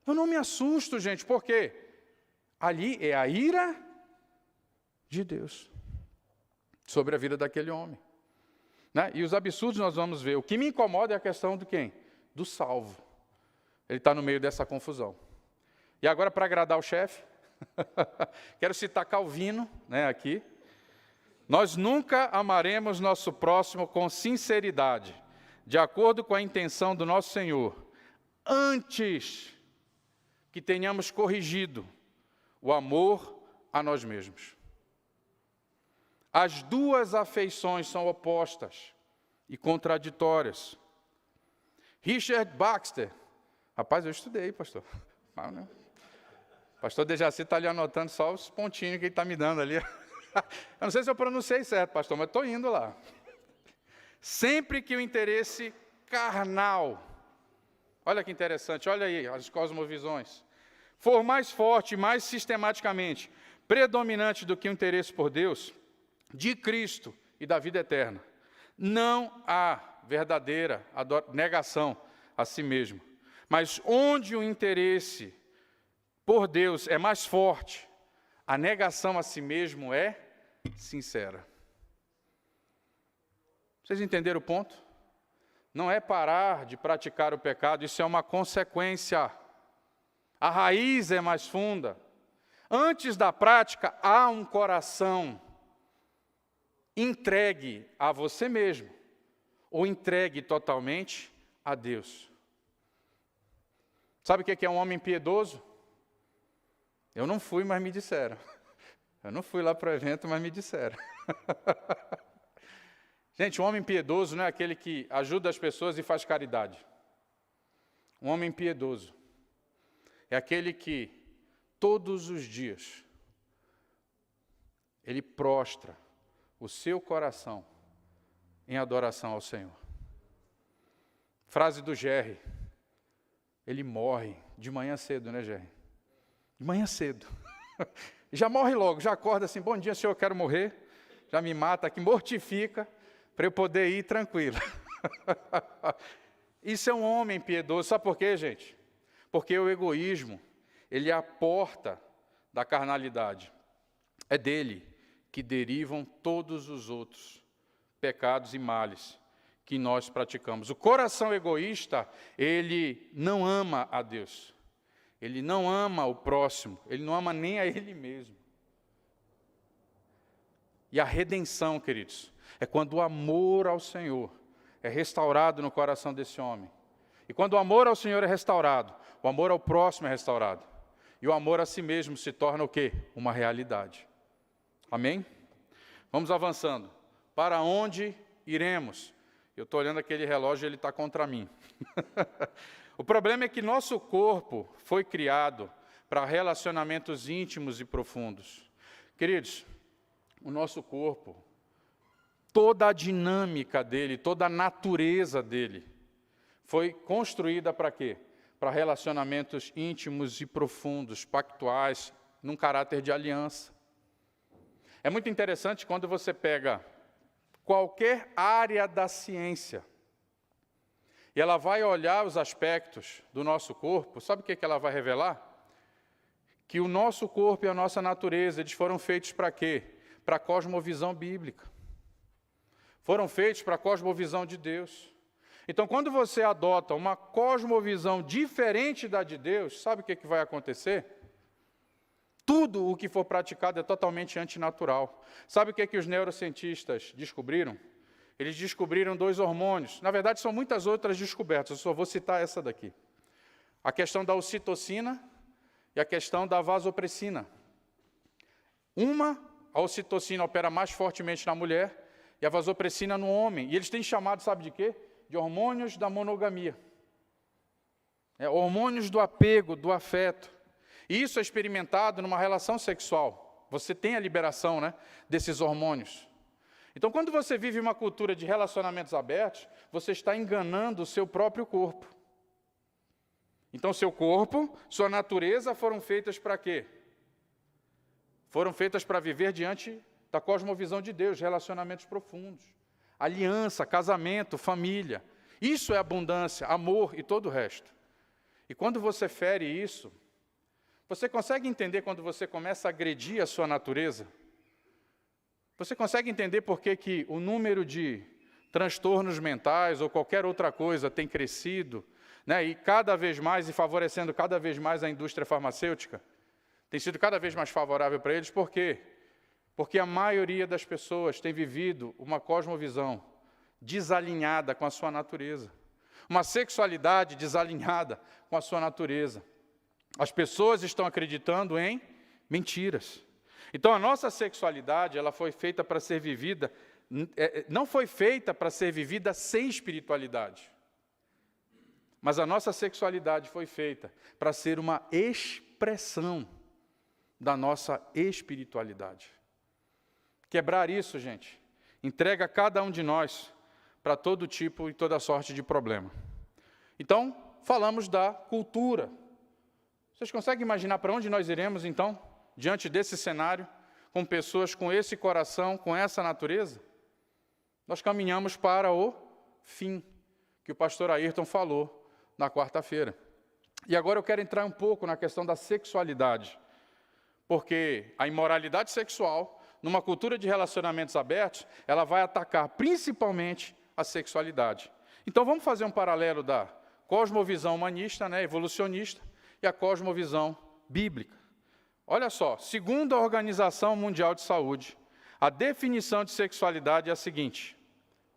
Speaker 1: Eu não me assusto, gente, por quê? Ali é a ira de Deus sobre a vida daquele homem. Né? E os absurdos nós vamos ver. O que me incomoda é a questão de quem? Do salvo. Ele está no meio dessa confusão. E agora, para agradar o chefe, quero citar Calvino, né, aqui. Nós nunca amaremos nosso próximo com sinceridade, de acordo com a intenção do nosso Senhor, antes que tenhamos corrigido o amor a nós mesmos. As duas afeições são opostas e contraditórias. Richard Baxter, rapaz, eu estudei, pastor. Pastor Dejaci está ali anotando só os pontinhos que ele está me dando ali. Eu não sei se eu pronunciei certo, pastor, mas estou indo lá. Sempre que o interesse carnal, olha que interessante, olha aí as cosmovisões, for mais forte, mais sistematicamente, predominante do que o interesse por Deus, de Cristo e da vida eterna, não há verdadeira negação a si mesmo. Mas onde o interesse por Deus é mais forte, a negação a si mesmo é sincera. Vocês entenderam o ponto? Não é parar de praticar o pecado, isso é uma consequência. A raiz é mais funda. Antes da prática, há um coração entregue a você mesmo, ou entregue totalmente a Deus. Sabe o que é um homem piedoso? Eu não fui, mas me disseram. Eu não fui lá para o evento, mas me disseram. Gente, um homem piedoso não é aquele que ajuda as pessoas e faz caridade. Um homem piedoso é aquele que, todos os dias, ele prostra o seu coração em adoração ao Senhor. Frase do Jerry. Ele morre de manhã cedo, né, Jerry? De manhã cedo. Já morre logo, já acorda assim, bom dia, Senhor, eu quero morrer. Já me mata aqui, mortifica, para eu poder ir tranquilo. Isso é um homem piedoso. Sabe por quê, gente? Porque o egoísmo, ele é a porta da carnalidade. É dele que derivam todos os outros pecados e males que nós praticamos. O coração egoísta, ele não ama a Deus. Ele não ama o próximo, ele não ama nem a ele mesmo. E a redenção, queridos, é quando o amor ao Senhor é restaurado no coração desse homem. E quando o amor ao Senhor é restaurado, o amor ao próximo é restaurado. E o amor a si mesmo se torna o quê? Uma realidade. Amém? Vamos avançando. Para onde iremos? Eu estou olhando aquele relógio, ele está contra mim. O problema é que nosso corpo foi criado para relacionamentos íntimos e profundos. Queridos, o nosso corpo, toda a dinâmica dele, toda a natureza dele, foi construída para quê? Para relacionamentos íntimos e profundos, pactuais, num caráter de aliança. É muito interessante quando você pega qualquer área da ciência e ela vai olhar os aspectos do nosso corpo, sabe o que ela vai revelar? Que o nosso corpo e a nossa natureza, eles foram feitos para quê? Para a cosmovisão bíblica. Foram feitos para a cosmovisão de Deus. Então, quando você adota uma cosmovisão diferente da de Deus, sabe o que vai acontecer? Tudo o que for praticado é totalmente antinatural. Sabe o que os neurocientistas descobriram? Eles descobriram 2 hormônios. Na verdade, são muitas outras descobertas, eu só vou citar essa daqui. A questão da ocitocina e a questão da vasopressina. A ocitocina opera mais fortemente na mulher e a vasopressina no homem. E eles têm chamado, sabe de quê? De hormônios da monogamia. Hormônios do apego, do afeto. E isso é experimentado numa relação sexual. Você tem a liberação, desses hormônios. Então, quando você vive uma cultura de relacionamentos abertos, você está enganando o seu próprio corpo. Então, seu corpo, sua natureza foram feitas para quê? Foram feitas para viver diante da cosmovisão de Deus, relacionamentos profundos, aliança, casamento, família. Isso é abundância, amor e todo o resto. E quando você fere isso, você consegue entender quando você começa a agredir a sua natureza? Você consegue entender por que o número de transtornos mentais ou qualquer outra coisa tem crescido, e cada vez mais, e favorecendo cada vez mais a indústria farmacêutica? Tem sido cada vez mais favorável para eles, por quê? Porque a maioria das pessoas tem vivido uma cosmovisão desalinhada com a sua natureza. Uma sexualidade desalinhada com a sua natureza. As pessoas estão acreditando em mentiras. Então, a nossa sexualidade, ela foi feita para ser vivida, não foi feita para ser vivida sem espiritualidade. Mas a nossa sexualidade foi feita para ser uma expressão da nossa espiritualidade. Quebrar isso, gente, entrega cada um de nós para todo tipo e toda sorte de problema. Então, falamos da cultura. Vocês conseguem imaginar para onde nós iremos, então, diante desse cenário, com pessoas com esse coração, com essa natureza? Nós caminhamos para o fim, que o pastor Ayrton falou na quarta-feira. E agora eu quero entrar um pouco na questão da sexualidade, porque a imoralidade sexual, numa cultura de relacionamentos abertos, ela vai atacar principalmente a sexualidade. Então vamos fazer um paralelo da cosmovisão humanista, evolucionista, e a cosmovisão bíblica. Olha só, segundo a Organização Mundial de Saúde, a definição de sexualidade é a seguinte,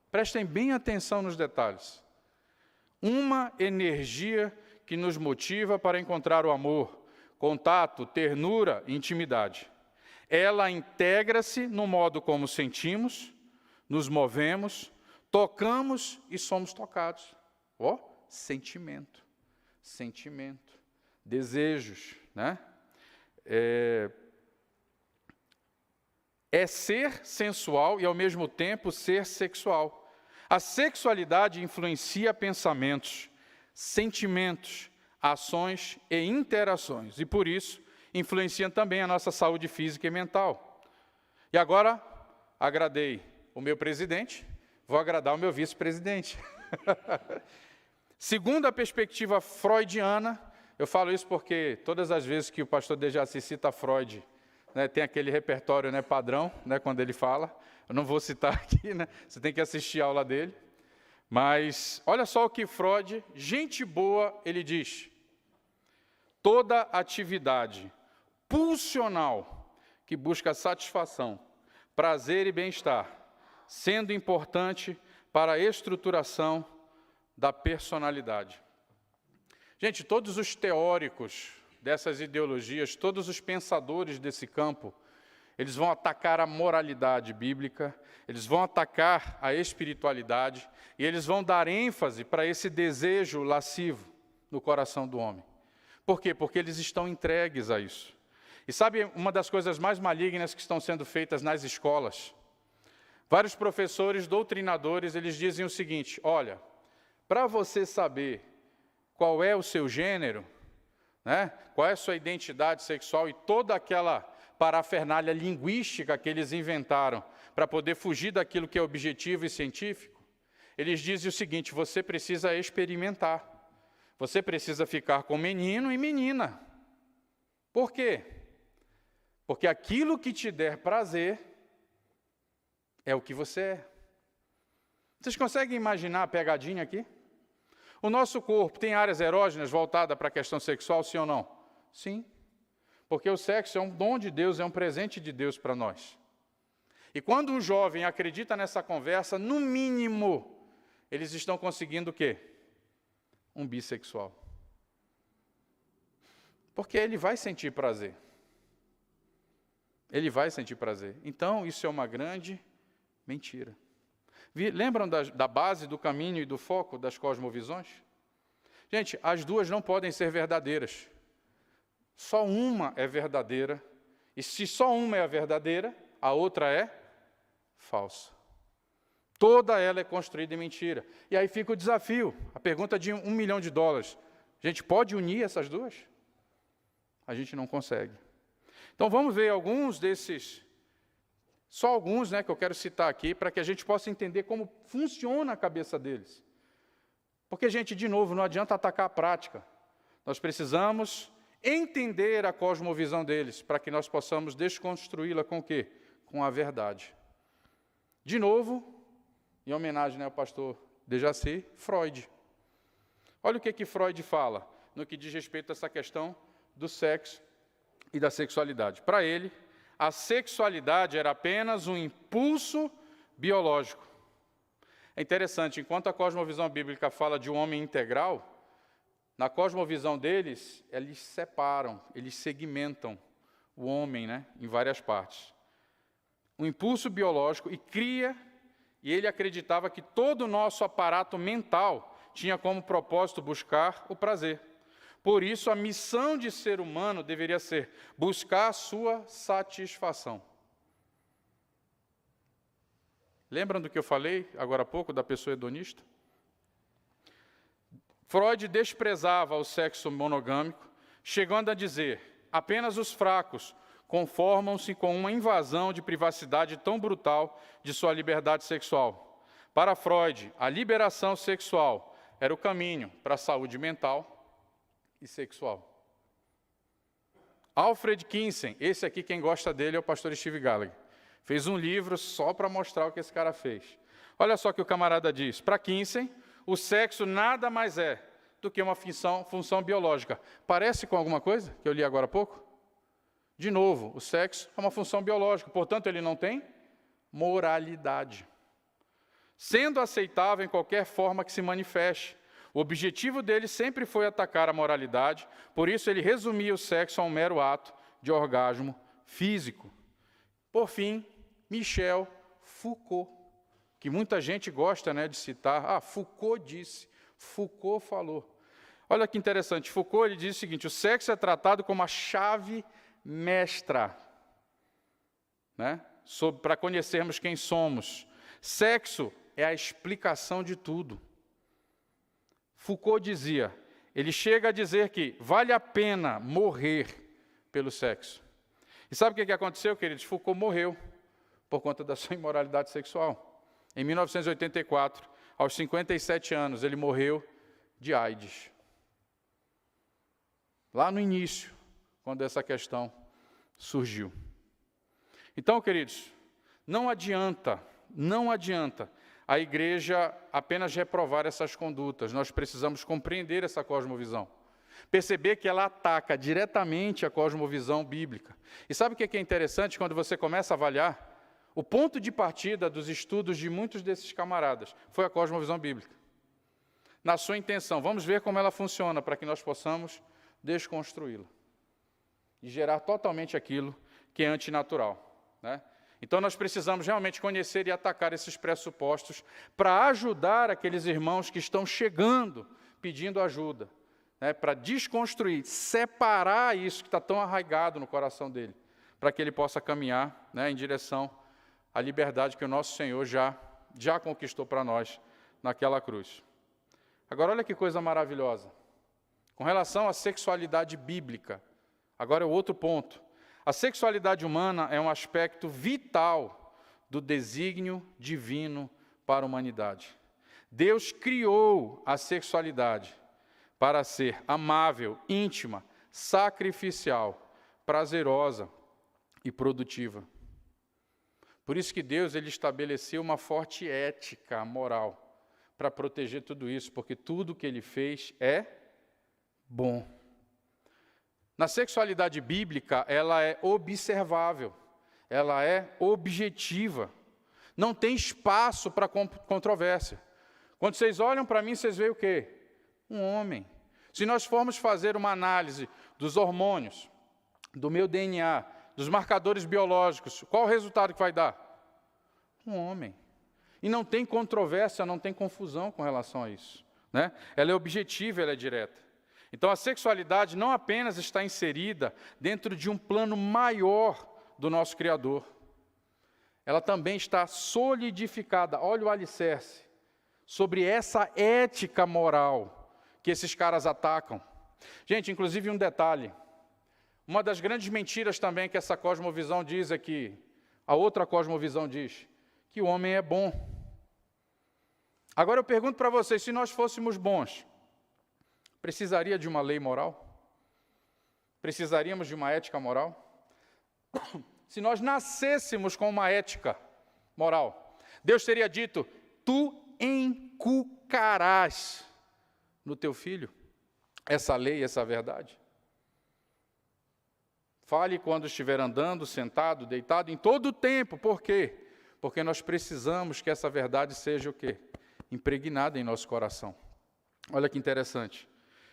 Speaker 1: prestem bem atenção nos detalhes. Uma energia que nos motiva para encontrar o amor, contato, ternura e intimidade. Ela integra-se no modo como sentimos, nos movemos, tocamos e somos tocados. Sentimento, desejos, É ser sensual e, ao mesmo tempo, ser sexual. A sexualidade influencia pensamentos, sentimentos, ações e interações. E, por isso, influencia também a nossa saúde física e mental. E agora, agradei o meu presidente, vou agradar o meu vice-presidente. Segundo a perspectiva freudiana, eu falo isso porque todas as vezes que o pastor Dejaci cita Freud, tem aquele repertório padrão, quando ele fala. Eu não vou citar aqui, você tem que assistir a aula dele. Mas olha só o que Freud, gente boa, ele diz. Toda atividade pulsional que busca satisfação, prazer e bem-estar, sendo importante para a estruturação da personalidade. Gente, todos os teóricos dessas ideologias, todos os pensadores desse campo, eles vão atacar a moralidade bíblica, eles vão atacar a espiritualidade e eles vão dar ênfase para esse desejo lascivo no coração do homem. Por quê? Porque eles estão entregues a isso. E sabe uma das coisas mais malignas que estão sendo feitas nas escolas? Vários professores, doutrinadores, eles dizem o seguinte, olha, para você saber qual é o seu gênero, qual é a sua identidade sexual e toda aquela parafernália linguística que eles inventaram para poder fugir daquilo que é objetivo e científico, eles dizem o seguinte, você precisa experimentar, você precisa ficar com menino e menina. Por quê? Porque aquilo que te der prazer é o que você é. Vocês conseguem imaginar a pegadinha aqui? O nosso corpo tem áreas erógenas voltadas para a questão sexual, sim ou não? Sim. Porque o sexo é um dom de Deus, é um presente de Deus para nós. E quando um jovem acredita nessa conversa, no mínimo, eles estão conseguindo o quê? Um bissexual. Porque ele vai sentir prazer. Ele vai sentir prazer. Então, isso é uma grande mentira. Lembram da base, do caminho e do foco das cosmovisões? Gente, as duas não podem ser verdadeiras. Só uma é verdadeira. E se só uma é a verdadeira, a outra é falsa. Toda ela é construída em mentira. E aí fica o desafio, a pergunta de $1 milhão. A gente pode unir essas duas? A gente não consegue. Então vamos ver alguns desses, só alguns, que eu quero citar aqui, para que a gente possa entender como funciona a cabeça deles. Porque, gente, de novo, não adianta atacar a prática. Nós precisamos entender a cosmovisão deles, para que nós possamos desconstruí-la com o quê? Com a verdade. De novo, em homenagem ao pastor Dejaci, Freud. Olha o que Freud fala no que diz respeito a essa questão do sexo e da sexualidade. Para ele, a sexualidade era apenas um impulso biológico. É interessante, enquanto a cosmovisão bíblica fala de um homem integral, na cosmovisão deles, eles separam, eles segmentam o homem, em várias partes. Um impulso biológico e ele acreditava que todo o nosso aparato mental tinha como propósito buscar o prazer. Por isso, a missão de ser humano deveria ser buscar a sua satisfação. Lembram do que eu falei agora há pouco, da pessoa hedonista? Freud desprezava o sexo monogâmico, chegando a dizer: apenas os fracos conformam-se com uma invasão de privacidade tão brutal de sua liberdade sexual. Para Freud, a liberação sexual era o caminho para a saúde mental e sexual. Alfred Kinsey, esse aqui quem gosta dele é o pastor Steve Gallagher, fez um livro só para mostrar o que esse cara fez. Olha só o que o camarada diz. Para Kinsey, o sexo nada mais é do que uma função biológica. Parece com alguma coisa que eu li agora há pouco? De novo, o sexo é uma função biológica, portanto, ele não tem moralidade. Sendo aceitável em qualquer forma que se manifeste. O objetivo dele sempre foi atacar a moralidade, por isso ele resumia o sexo a um mero ato de orgasmo físico. Por fim, Michel Foucault, que muita gente gosta de citar. Foucault disse, Foucault falou. Olha que interessante, Foucault ele diz o seguinte: o sexo é tratado como a chave mestra, para conhecermos quem somos. Sexo é a explicação de tudo. Foucault dizia, ele chega a dizer que vale a pena morrer pelo sexo. E sabe o que aconteceu, queridos? Foucault morreu por conta da sua imoralidade sexual. Em 1984, aos 57 anos, ele morreu de AIDS. Lá no início, quando essa questão surgiu. Então, queridos, não adianta a igreja apenas reprovar essas condutas. Nós precisamos compreender essa cosmovisão. Perceber que ela ataca diretamente a cosmovisão bíblica. E sabe o que é interessante quando você começa a avaliar? O ponto de partida dos estudos de muitos desses camaradas foi a cosmovisão bíblica. Na sua intenção, vamos ver como ela funciona para que nós possamos desconstruí-la. E gerar totalmente aquilo que é antinatural. Então, nós precisamos realmente conhecer e atacar esses pressupostos para ajudar aqueles irmãos que estão chegando, pedindo ajuda, para desconstruir, separar isso que está tão arraigado no coração dele, para que ele possa caminhar em direção à liberdade que o nosso Senhor já conquistou para nós naquela cruz. Agora, olha que coisa maravilhosa. Com relação à sexualidade bíblica, agora é o outro ponto. A sexualidade humana é um aspecto vital do desígnio divino para a humanidade. Deus criou a sexualidade para ser amável, íntima, sacrificial, prazerosa e produtiva. Por isso que Deus ele estabeleceu uma forte ética moral para proteger tudo isso, porque tudo que ele fez é bom. Na sexualidade bíblica, ela é observável, ela é objetiva, não tem espaço para controvérsia. Quando vocês olham para mim, vocês veem o quê? Um homem. Se nós formos fazer uma análise dos hormônios, do meu DNA, dos marcadores biológicos, qual o resultado que vai dar? Um homem. E não tem controvérsia, não tem confusão com relação a isso, né? Ela é objetiva, ela é direta. Então, a sexualidade não apenas está inserida dentro de um plano maior do nosso Criador, ela também está solidificada, olha o alicerce, sobre essa ética moral que esses caras atacam. Gente, inclusive um detalhe, uma das grandes mentiras também que essa cosmovisão diz é que, a outra cosmovisão diz, que o homem é bom. Agora eu pergunto para vocês, se nós fôssemos bons, precisaria de uma lei moral? Precisaríamos de uma ética moral? Se nós nascêssemos com uma ética moral, Deus teria dito, tu encucarás no teu filho essa lei, essa verdade. Fale quando estiver andando, sentado, deitado, em todo o tempo. Por quê? Porque nós precisamos que essa verdade seja o quê? Impregnada em nosso coração. Olha que interessante.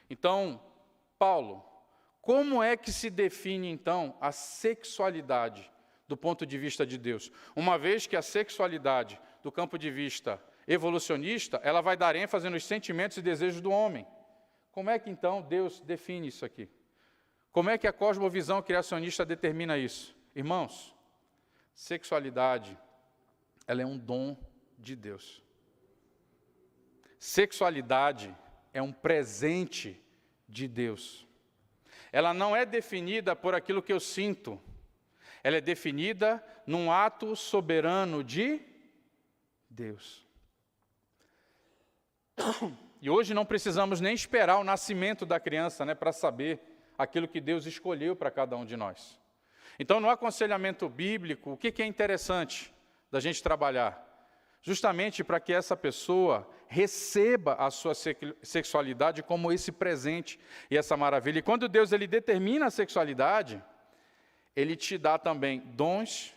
Speaker 1: Então, Paulo, como é que se define, então, a sexualidade do ponto de vista de Deus? Uma vez que a sexualidade, do campo de vista evolucionista, ela vai dar ênfase nos sentimentos e desejos do homem. Como é que, então, Deus define isso aqui? Como é que a cosmovisão criacionista determina isso? Irmãos, sexualidade, ela é um dom de Deus. Sexualidade é um presente de Deus. Ela não é definida por aquilo que eu sinto. Ela é definida num ato soberano de Deus. E hoje não precisamos nem esperar o nascimento da criança, né, para saber aquilo que Deus escolheu para cada um de nós. Então, no aconselhamento bíblico, o que é interessante da gente trabalhar? Justamente para que essa pessoa receba a sua sexualidade como esse presente e essa maravilha. E quando Deus ele determina a sexualidade, Ele te dá também dons,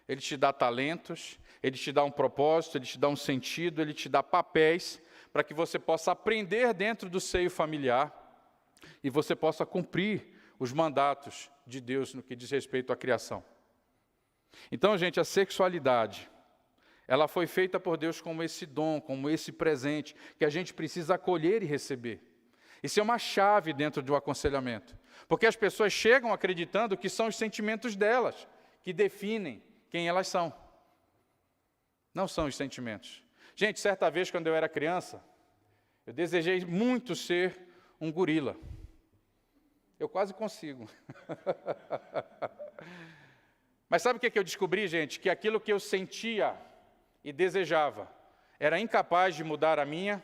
Speaker 1: Ele te dá talentos, Ele te dá um propósito, Ele te dá um sentido, Ele te dá papéis para que você possa aprender dentro do seio familiar e você possa cumprir os mandatos de Deus no que diz respeito à criação. Então, gente, a sexualidade, ela foi feita por Deus como esse dom, como esse presente, que a gente precisa acolher e receber. Isso é uma chave dentro do aconselhamento, porque as pessoas chegam acreditando que são os sentimentos delas que definem quem elas são. Não são os sentimentos. Gente, certa vez, quando eu era criança, eu desejei muito ser um gorila. Eu quase consigo. Mas sabe o que eu descobri, gente? Que aquilo que eu sentia e desejava era incapaz de mudar a minha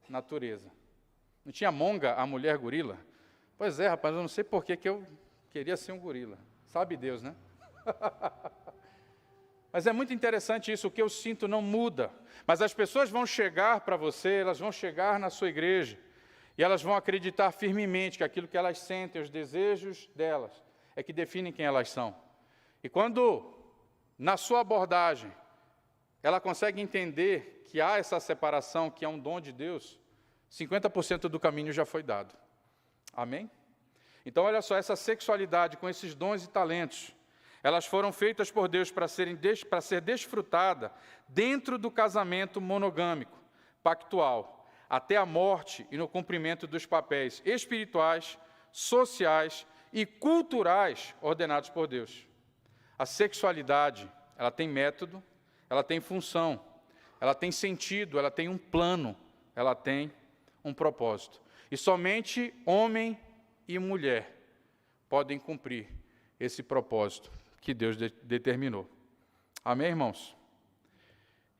Speaker 1: natureza. Não tinha Monga, a mulher gorila? Pois é, rapaz, eu não sei por que eu queria ser um gorila. Sabe Deus, né? Mas é muito interessante isso, o que eu sinto não muda. Mas as pessoas vão chegar para você, elas vão chegar na sua igreja, e elas vão acreditar firmemente que aquilo que elas sentem, os desejos delas, é que definem quem elas são. E quando, na sua abordagem, ela consegue entender que há essa separação, que é um dom de Deus, 50% do caminho já foi dado. Amém? Então, olha só, essa sexualidade com esses dons e talentos, elas foram feitas por Deus para ser desfrutada dentro do casamento monogâmico, pactual, até a morte e no cumprimento dos papéis espirituais, sociais e culturais ordenados por Deus. A sexualidade, ela tem método, ela tem função, ela tem sentido, ela tem um plano, ela tem um propósito. E somente homem e mulher podem cumprir esse propósito que Deus determinou. Amém, irmãos?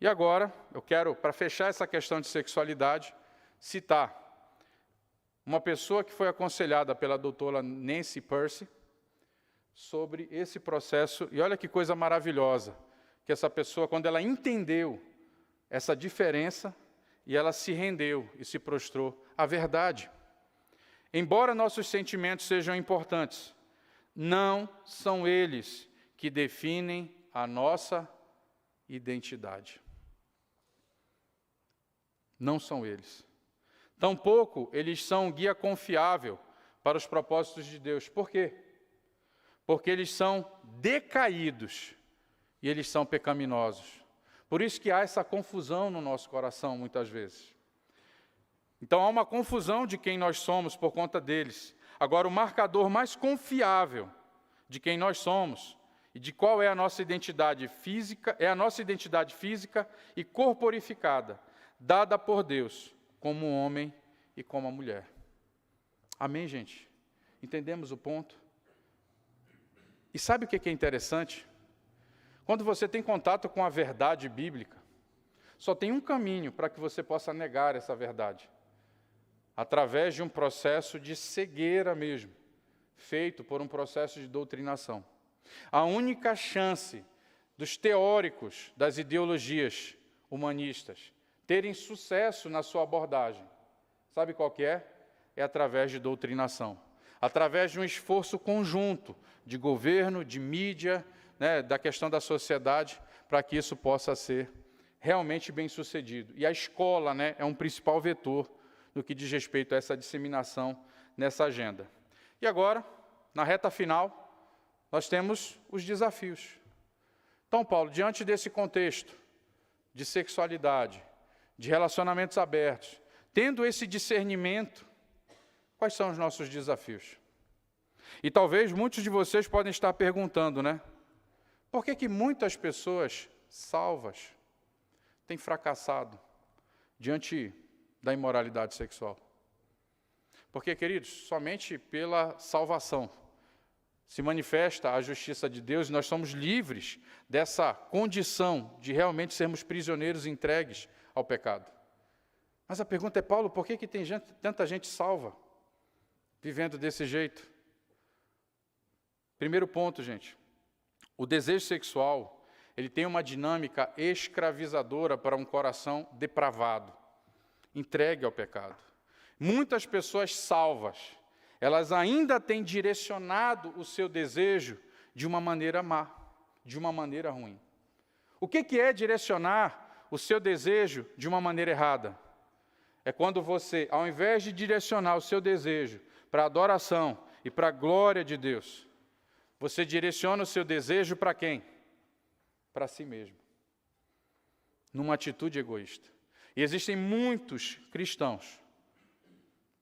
Speaker 1: E agora, eu quero, para fechar essa questão de sexualidade, citar uma pessoa que foi aconselhada pela doutora Nancy Pearcey sobre esse processo. E olha que coisa maravilhosa, que essa pessoa, quando ela entendeu essa diferença e ela se rendeu e se prostrou à verdade. Embora nossos sentimentos sejam importantes, não são eles que definem a nossa identidade. Não são eles. Tampouco eles são um guia confiável para os propósitos de Deus. Por quê? Porque eles são decaídos e eles são pecaminosos. Por isso que há essa confusão no nosso coração, muitas vezes. Então, há uma confusão de quem nós somos por conta deles. Agora, o marcador mais confiável de quem nós somos e de qual é a nossa identidade física, é a nossa identidade física e corporificada, dada por Deus, como homem e como a mulher. Amém, gente? Entendemos o ponto? E sabe o que é interessante? Quando você tem contato com a verdade bíblica, só tem um caminho para que você possa negar essa verdade. Através de um processo de cegueira mesmo, feito por um processo de doutrinação. A única chance dos teóricos das ideologias humanistas terem sucesso na sua abordagem, sabe qual que é? É através de doutrinação. Através de um esforço conjunto de governo, de mídia, da questão da sociedade, para que isso possa ser realmente bem sucedido. E a escola é um principal vetor no que diz respeito a essa disseminação nessa agenda. E agora, na reta final, nós temos os desafios. Então, Paulo, diante desse contexto de sexualidade, de relacionamentos abertos, tendo esse discernimento, quais são os nossos desafios? E talvez muitos de vocês podem estar perguntando, por que muitas pessoas salvas têm fracassado diante da imoralidade sexual? Porque, queridos, somente pela salvação se manifesta a justiça de Deus e nós somos livres dessa condição de realmente sermos prisioneiros entregues ao pecado. Mas a pergunta é, Paulo, por que tem tanta gente salva vivendo desse jeito? Primeiro ponto, gente, o desejo sexual, ele tem uma dinâmica escravizadora para um coração depravado, entregue ao pecado. Muitas pessoas salvas, elas ainda têm direcionado o seu desejo de uma maneira má, de uma maneira ruim. O que é direcionar o seu desejo de uma maneira errada? É quando você, ao invés de direcionar o seu desejo para a adoração e para a glória de Deus, você direciona o seu desejo para quem? Para si mesmo. Numa atitude egoísta. E existem muitos cristãos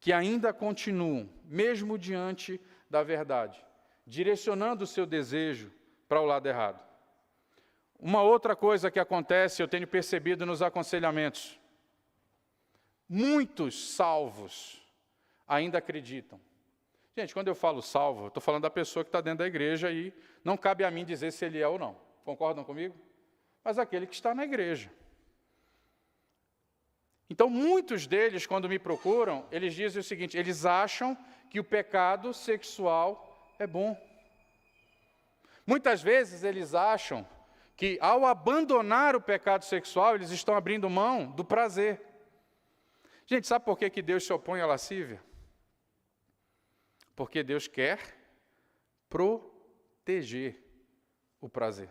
Speaker 1: que ainda continuam, mesmo diante da verdade, direcionando o seu desejo para o lado errado. Uma outra coisa que acontece, eu tenho percebido nos aconselhamentos, muitos salvos ainda acreditam. Gente, quando eu falo salvo, eu estou falando da pessoa que está dentro da igreja e não cabe a mim dizer se ele é ou não. Concordam comigo? Mas aquele que está na igreja. Então, muitos deles, quando me procuram, eles dizem o seguinte, eles acham que o pecado sexual é bom. Muitas vezes eles acham que, ao abandonar o pecado sexual, eles estão abrindo mão do prazer. Gente, sabe por que Deus se opõe à lascívia? Porque Deus quer proteger o prazer.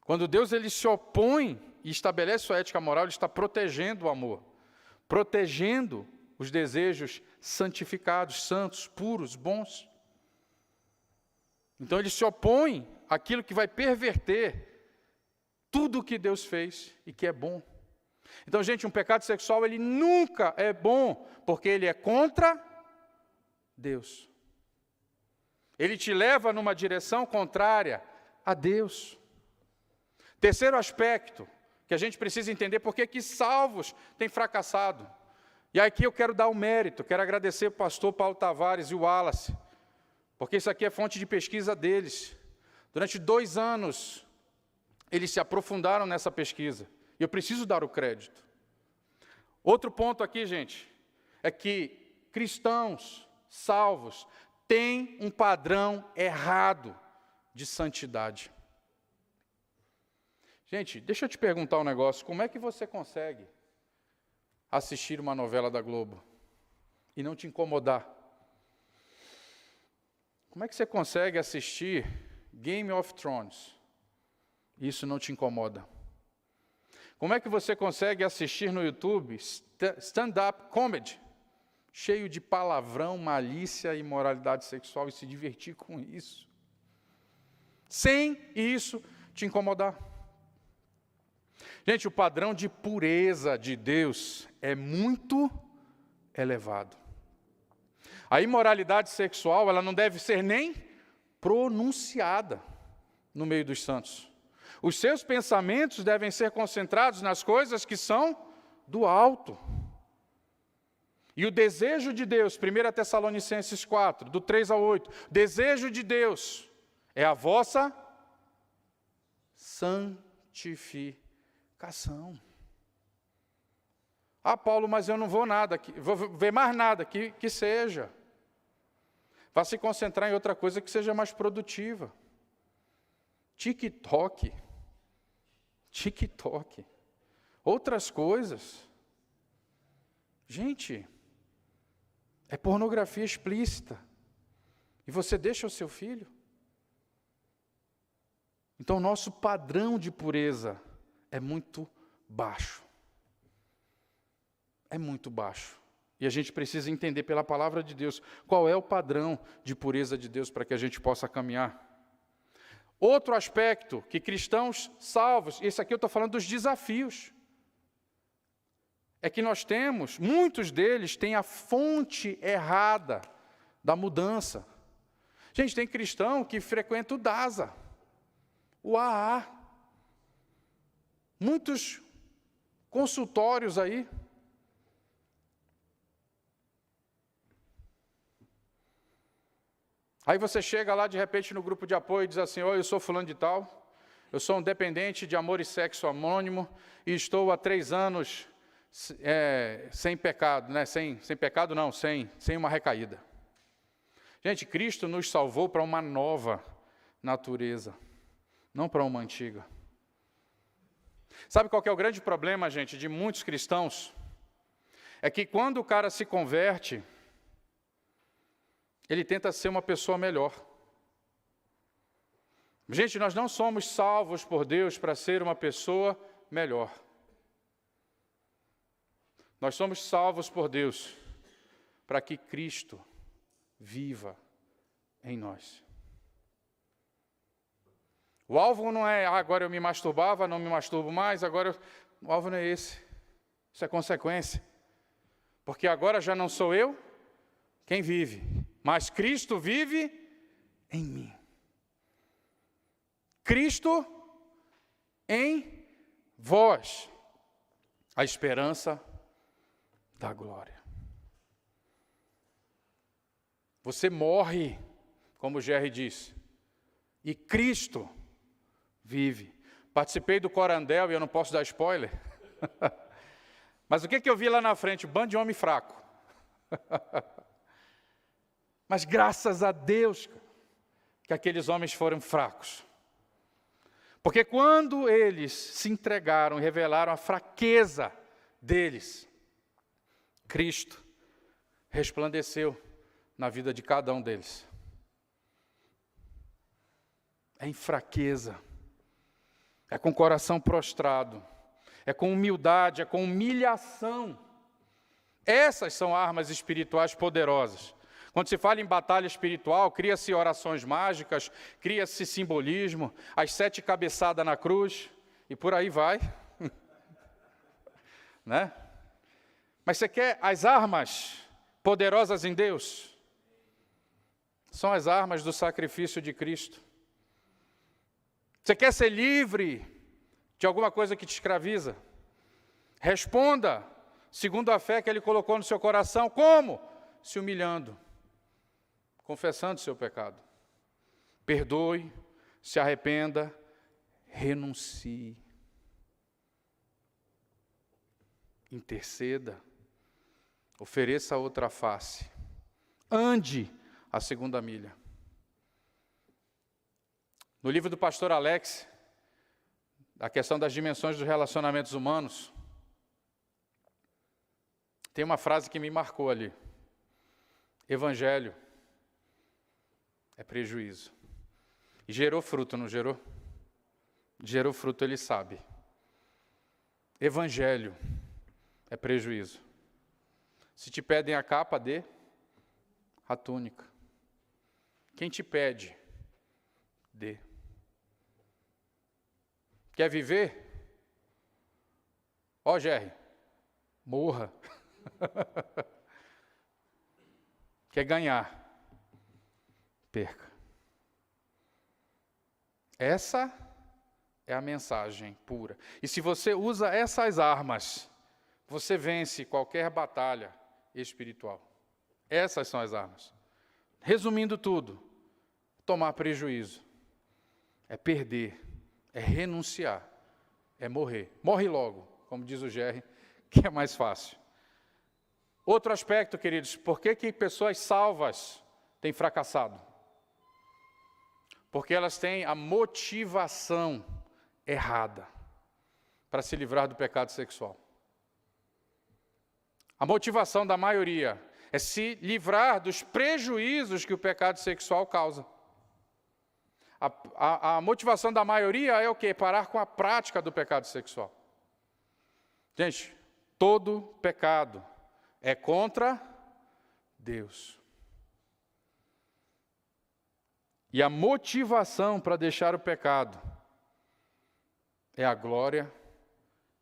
Speaker 1: Quando Deus ele se opõe e estabelece sua ética moral, ele está protegendo o amor, protegendo os desejos santificados, santos, puros, bons. Então ele se opõe àquilo que vai perverter tudo o que Deus fez e que é bom. Então, gente, um pecado sexual, ele nunca é bom, porque ele é contra Deus. Ele te leva numa direção contrária a Deus. Terceiro aspecto que a gente precisa entender, por que salvos têm fracassado. E aqui eu quero dar o mérito, quero agradecer o pastor Paulo Tavares e o Wallace, porque isso aqui é fonte de pesquisa deles. Durante 2 anos, eles se aprofundaram nessa pesquisa. E eu preciso dar o crédito. Outro ponto aqui, gente, é que cristãos salvos têm um padrão errado de santidade. Gente, deixa eu te perguntar um negócio. Como é que você consegue assistir uma novela da Globo e não te incomodar? Como é que você consegue assistir Game of Thrones e isso não te incomoda? Como é que você consegue assistir no YouTube stand-up comedy, cheio de palavrão, malícia e imoralidade sexual e se divertir com isso, sem isso te incomodar? Gente, o padrão de pureza de Deus é muito elevado. A imoralidade sexual, ela não deve ser nem pronunciada no meio dos santos. Os seus pensamentos devem ser concentrados nas coisas que são do alto. E o desejo de Deus, 1 Tessalonicenses 4, do 3 ao 8, desejo de Deus é a vossa santificação. Ah, Paulo, mas eu não vou ver mais nada, que seja. Vá se concentrar em outra coisa que seja mais produtiva. TikTok. Outras coisas. Gente, é pornografia explícita. E você deixa o seu filho? Então, o nosso padrão de pureza é muito baixo. É muito baixo. E a gente precisa entender pela palavra de Deus qual é o padrão de pureza de Deus para que a gente possa caminhar. Outro aspecto que cristãos salvos, esse aqui eu estou falando dos desafios, é que nós temos, muitos deles têm a fonte errada da mudança. Gente, tem cristão que frequenta o DASA, o AA, muitos consultórios aí. Aí você chega lá, de repente, no grupo de apoio e diz assim: eu sou fulano de tal, eu sou um dependente de amor e sexo anônimo e estou há 3 anos sem pecado, né? Sem pecado não, sem uma recaída. Gente, Cristo nos salvou para uma nova natureza, não para uma antiga. Sabe qual que é o grande problema, gente, de muitos cristãos? É que quando o cara se converte, ele tenta ser uma pessoa melhor. Gente, nós não somos salvos por Deus para ser uma pessoa melhor. Nós somos salvos por Deus para que Cristo viva em nós. O alvo não é, agora eu me masturbava, não me masturbo mais, o alvo não é esse. Isso é consequência. Porque agora já não sou eu quem vive, mas Cristo vive em mim. Cristo em vós, a esperança da glória. Você morre, como o Jerry disse, e Cristo vive. Participei do Corandel e eu não posso dar spoiler. Mas o que eu vi lá na frente? Um bando de homem fraco. Mas graças a Deus que aqueles homens foram fracos. Porque quando eles se entregaram e revelaram a fraqueza deles, Cristo resplandeceu na vida de cada um deles. É em fraqueza, é com o coração prostrado, é com humildade, é com humilhação. Essas são armas espirituais poderosas. Quando se fala em batalha espiritual, cria-se orações mágicas, cria-se simbolismo, as 7 cabeçadas na cruz, e por aí vai. Né? Mas você quer as armas poderosas em Deus? São as armas do sacrifício de Cristo. Você quer ser livre de alguma coisa que te escraviza? Responda segundo a fé que Ele colocou no seu coração. Como? Se humilhando, confessando seu pecado. Perdoe, se arrependa, renuncie. Interceda, ofereça a outra face. Ande a 2ª milha. No livro do pastor Alex, a questão das dimensões dos relacionamentos humanos, tem uma frase que me marcou ali. Evangelho é prejuízo. E gerou fruto, não gerou? Gerou fruto, ele sabe. Evangelho é prejuízo. Se te pedem a capa, dê a túnica. Quem te pede, dê. Quer viver? Ó, Jerry, morra. Quer ganhar? Perca. Essa é a mensagem pura. E se você usa essas armas, você vence qualquer batalha espiritual. Essas são as armas. Resumindo tudo, tomar prejuízo é perder, é renunciar, é morrer. Morre logo, como diz o Jerry, que é mais fácil. Outro aspecto, queridos, por que pessoas salvas têm fracassado? Porque elas têm a motivação errada para se livrar do pecado sexual. A motivação da maioria é se livrar dos prejuízos que o pecado sexual causa. A motivação da maioria é o quê? Parar com a prática do pecado sexual. Gente, todo pecado é contra Deus. E a motivação para deixar o pecado é a glória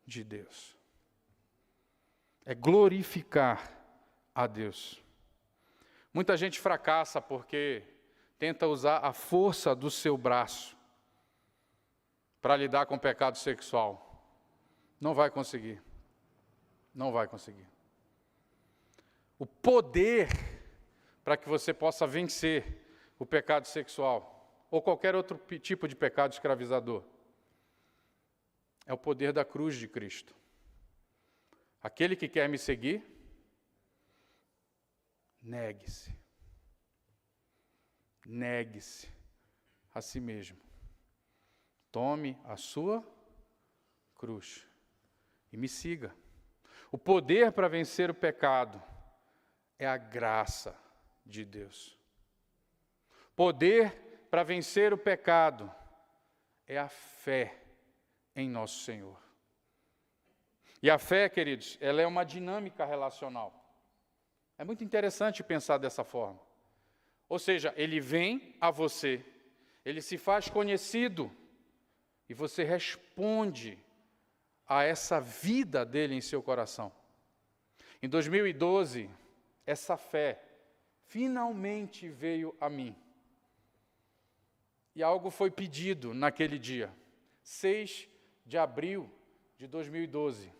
Speaker 1: de Deus. É glorificar a Deus. Muita gente fracassa porque tenta usar a força do seu braço para lidar com o pecado sexual. Não vai conseguir. Não vai conseguir. O poder para que você possa vencer o pecado sexual ou qualquer outro tipo de pecado escravizador é o poder da cruz de Cristo. Aquele que quer me seguir, negue-se. Negue-se a si mesmo. Tome a sua cruz e me siga. O poder para vencer o pecado é a graça de Deus. Poder para vencer o pecado é a fé em nosso Senhor. E a fé, queridos, ela é uma dinâmica relacional. É muito interessante pensar dessa forma. Ou seja, ele vem a você, ele se faz conhecido e você responde a essa vida dele em seu coração. Em 2012, essa fé finalmente veio a mim. E algo foi pedido naquele dia, 6 de abril de 2012.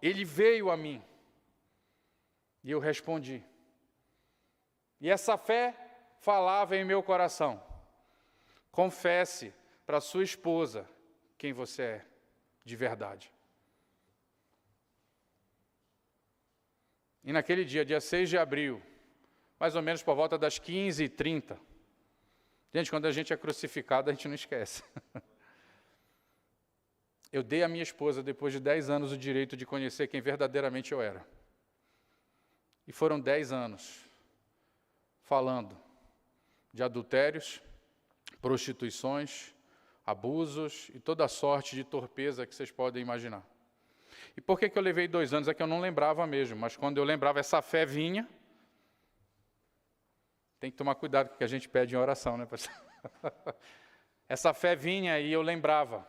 Speaker 1: Ele veio a mim. E eu respondi. E essa fé falava em meu coração. Confesse para sua esposa quem você é de verdade. E naquele dia, dia 6 de abril, mais ou menos por volta das 15h30, gente, quando a gente é crucificado, a gente não esquece. Eu dei à minha esposa, depois de 10 anos, o direito de conhecer quem verdadeiramente eu era. E foram 10 anos falando de adultérios, prostituições, abusos e toda sorte de torpeza que vocês podem imaginar. E por que eu levei 2 anos? É que eu não lembrava mesmo, mas quando eu lembrava, essa fé vinha. Tem que tomar cuidado com o que a gente pede em oração, né, pastor? Essa fé vinha e eu lembrava.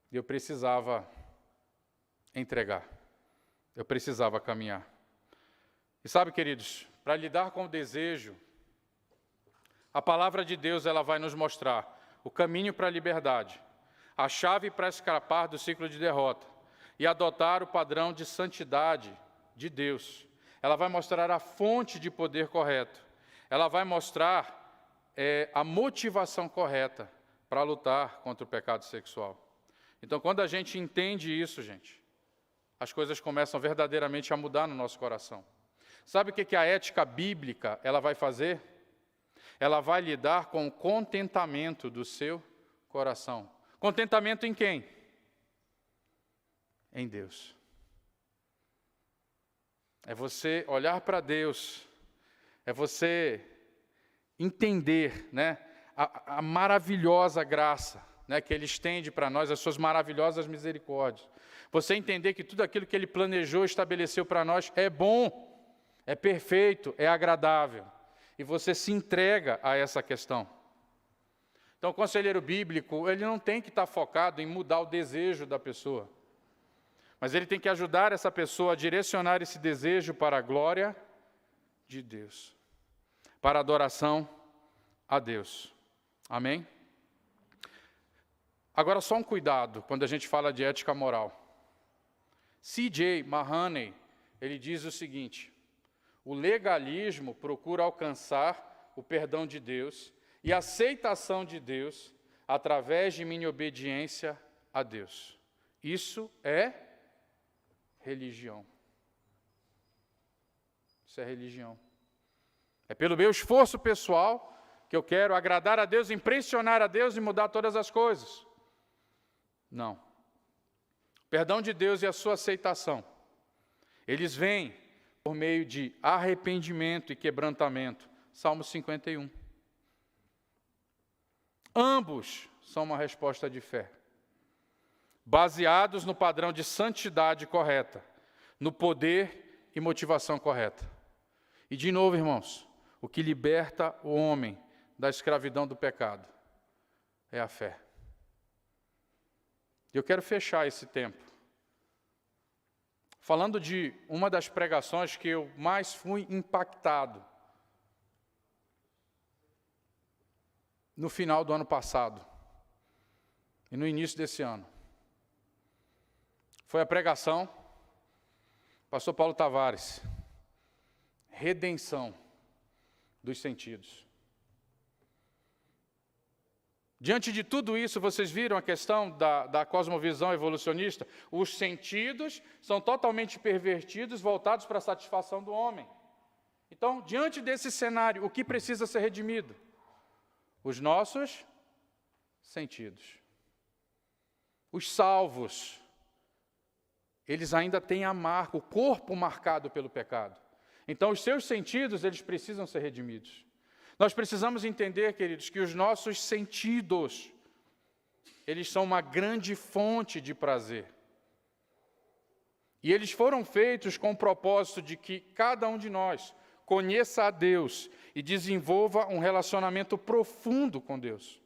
Speaker 1: E eu precisava entregar. Eu precisava caminhar. E sabe, queridos, para lidar com o desejo, a palavra de Deus ela vai nos mostrar o caminho para a liberdade, a chave para escapar do ciclo de derrota e adotar o padrão de santidade de Deus. Ela vai mostrar a fonte de poder correto. Ela vai mostrar a motivação correta para lutar contra o pecado sexual. Então, quando a gente entende isso, gente, as coisas começam verdadeiramente a mudar no nosso coração. Sabe o que a ética bíblica ela vai fazer? ela vai lidar com o contentamento do seu coração. Contentamento em quem? Em Deus. É você olhar para Deus, é você entender, né, a maravilhosa graça, né, que Ele estende para nós, as suas maravilhosas misericórdias. Você entender que tudo aquilo que Ele planejou, estabeleceu para nós é bom, é perfeito, é agradável. E você se entrega a essa questão. Então, o conselheiro bíblico, ele não tem que estar focado em mudar o desejo da pessoa. Mas ele tem que ajudar essa pessoa a direcionar esse desejo para a glória de Deus. Para a adoração a Deus. Amém? Agora, só um cuidado quando a gente fala de ética moral. C.J. Mahaney, ele diz o seguinte: o legalismo procura alcançar o perdão de Deus e a aceitação de Deus através de minha obediência a Deus. Isso é religião. Isso é religião. É pelo meu esforço pessoal que eu quero agradar a Deus, impressionar a Deus e mudar todas as coisas. Não. O perdão de Deus e a sua aceitação, eles vêm por meio de arrependimento e quebrantamento. Salmo 51. Ambos são uma resposta de fé, baseados no padrão de santidade correta, no poder e motivação correta. E de novo, irmãos, o que liberta o homem da escravidão do pecado é a fé. Eu quero fechar esse tempo falando de uma das pregações que eu mais fui impactado no final do ano passado e no início desse ano. Foi a pregação do pastor Paulo Tavares, redenção dos sentidos. Diante de tudo isso, vocês viram a questão da cosmovisão evolucionista? Os sentidos são totalmente pervertidos, voltados para a satisfação do homem. Então, diante desse cenário, o que precisa ser redimido? Os nossos sentidos. Os salvos, eles ainda têm a marca, o corpo marcado pelo pecado. Então, os seus sentidos, eles precisam ser redimidos. Nós precisamos entender, queridos, que os nossos sentidos, eles são uma grande fonte de prazer. E eles foram feitos com o propósito de que cada um de nós conheça a Deus e desenvolva um relacionamento profundo com Deus.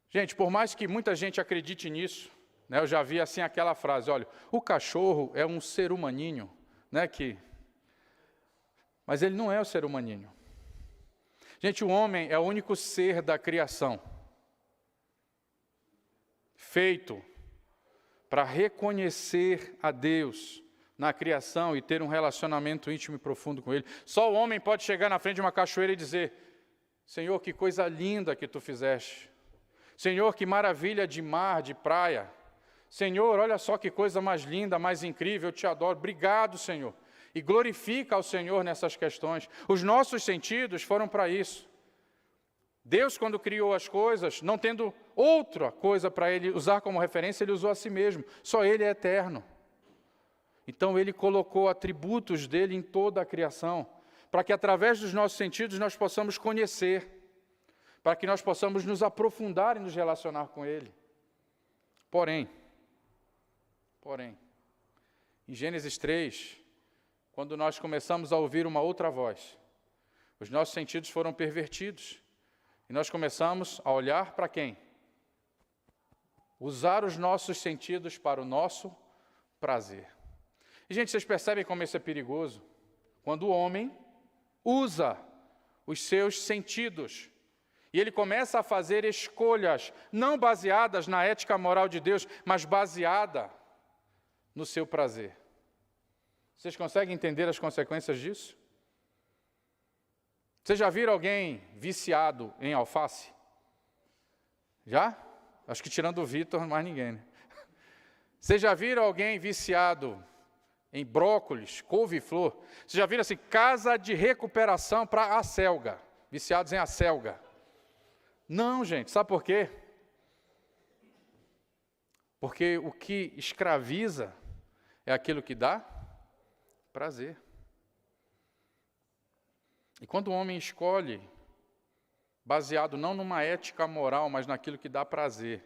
Speaker 1: Gente, por mais que muita gente acredite nisso, né, eu já vi assim aquela frase, olha, o cachorro é um ser humaninho, né, mas ele não é o ser humaninho. Gente, o homem é o único ser da criação, feito para reconhecer a Deus na criação e ter um relacionamento íntimo e profundo com Ele. Só o homem pode chegar na frente de uma cachoeira e dizer, Senhor, que coisa linda que Tu fizeste. Senhor, que maravilha de mar, de praia. Senhor, olha só que coisa mais linda, mais incrível, eu Te adoro. Obrigado, Senhor. E glorifica ao Senhor nessas questões. Os nossos sentidos foram para isso. Deus, quando criou as coisas, não tendo outra coisa para Ele usar como referência, Ele usou a si mesmo. Só Ele é eterno. Então, Ele colocou atributos dEle em toda a criação, para que através dos nossos sentidos nós possamos conhecer, para que nós possamos nos aprofundar e nos relacionar com Ele. Porém, em Gênesis 3, quando nós começamos a ouvir uma outra voz, os nossos sentidos foram pervertidos. E nós começamos a olhar para quem? Usar os nossos sentidos para o nosso prazer. E, gente, vocês percebem como isso é perigoso? Quando o homem usa os seus sentidos e ele começa a fazer escolhas não baseadas na ética moral de Deus, mas baseada no seu prazer. Vocês conseguem entender as consequências disso? Vocês já viram alguém viciado em alface? Já? Acho que tirando o Vitor, mais ninguém, né? Vocês já viram alguém viciado em brócolis, couve-flor? Vocês já viram assim, casa de recuperação para a selga? viciados em acelga. Não, gente, sabe por quê? Porque o que escraviza é aquilo que dá prazer. E quando o homem escolhe, baseado não numa ética moral, mas naquilo que dá prazer,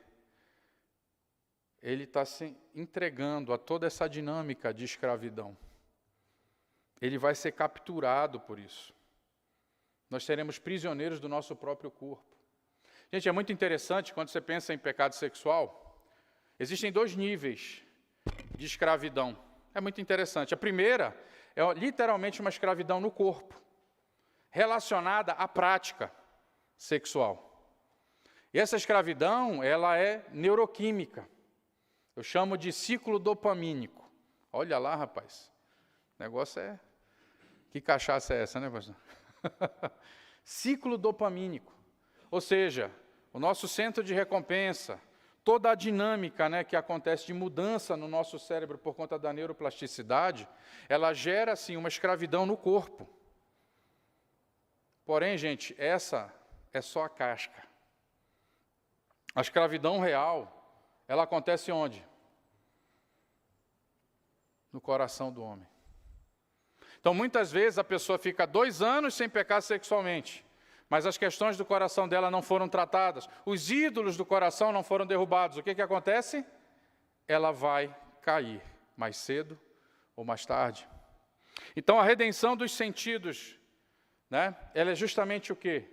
Speaker 1: ele está se entregando a toda essa dinâmica de escravidão. Ele vai ser capturado por isso. Nós seremos prisioneiros do nosso próprio corpo. Gente, é muito interessante quando você pensa em pecado sexual, existem 2 níveis de escravidão. É muito interessante. A primeira é literalmente uma escravidão no corpo, relacionada à prática sexual. E essa escravidão, ela é neuroquímica. Eu chamo de ciclo dopamínico. Olha lá, rapaz. O negócio é... Que cachaça é essa, né, pastor? Ciclo dopamínico. Ou seja, o nosso centro de recompensa, toda a dinâmica, né, que acontece de mudança no nosso cérebro por conta da neuroplasticidade, ela gera, assim, uma escravidão no corpo. Porém, gente, essa é só a casca. A escravidão real, ela acontece onde? No coração do homem. Então, muitas vezes, a pessoa fica 2 anos sem pecar sexualmente, mas as questões do coração dela não foram tratadas, os ídolos do coração não foram derrubados. O que acontece? Ela vai cair, mais cedo ou mais tarde. Então, a redenção dos sentidos, né, ela é justamente o quê?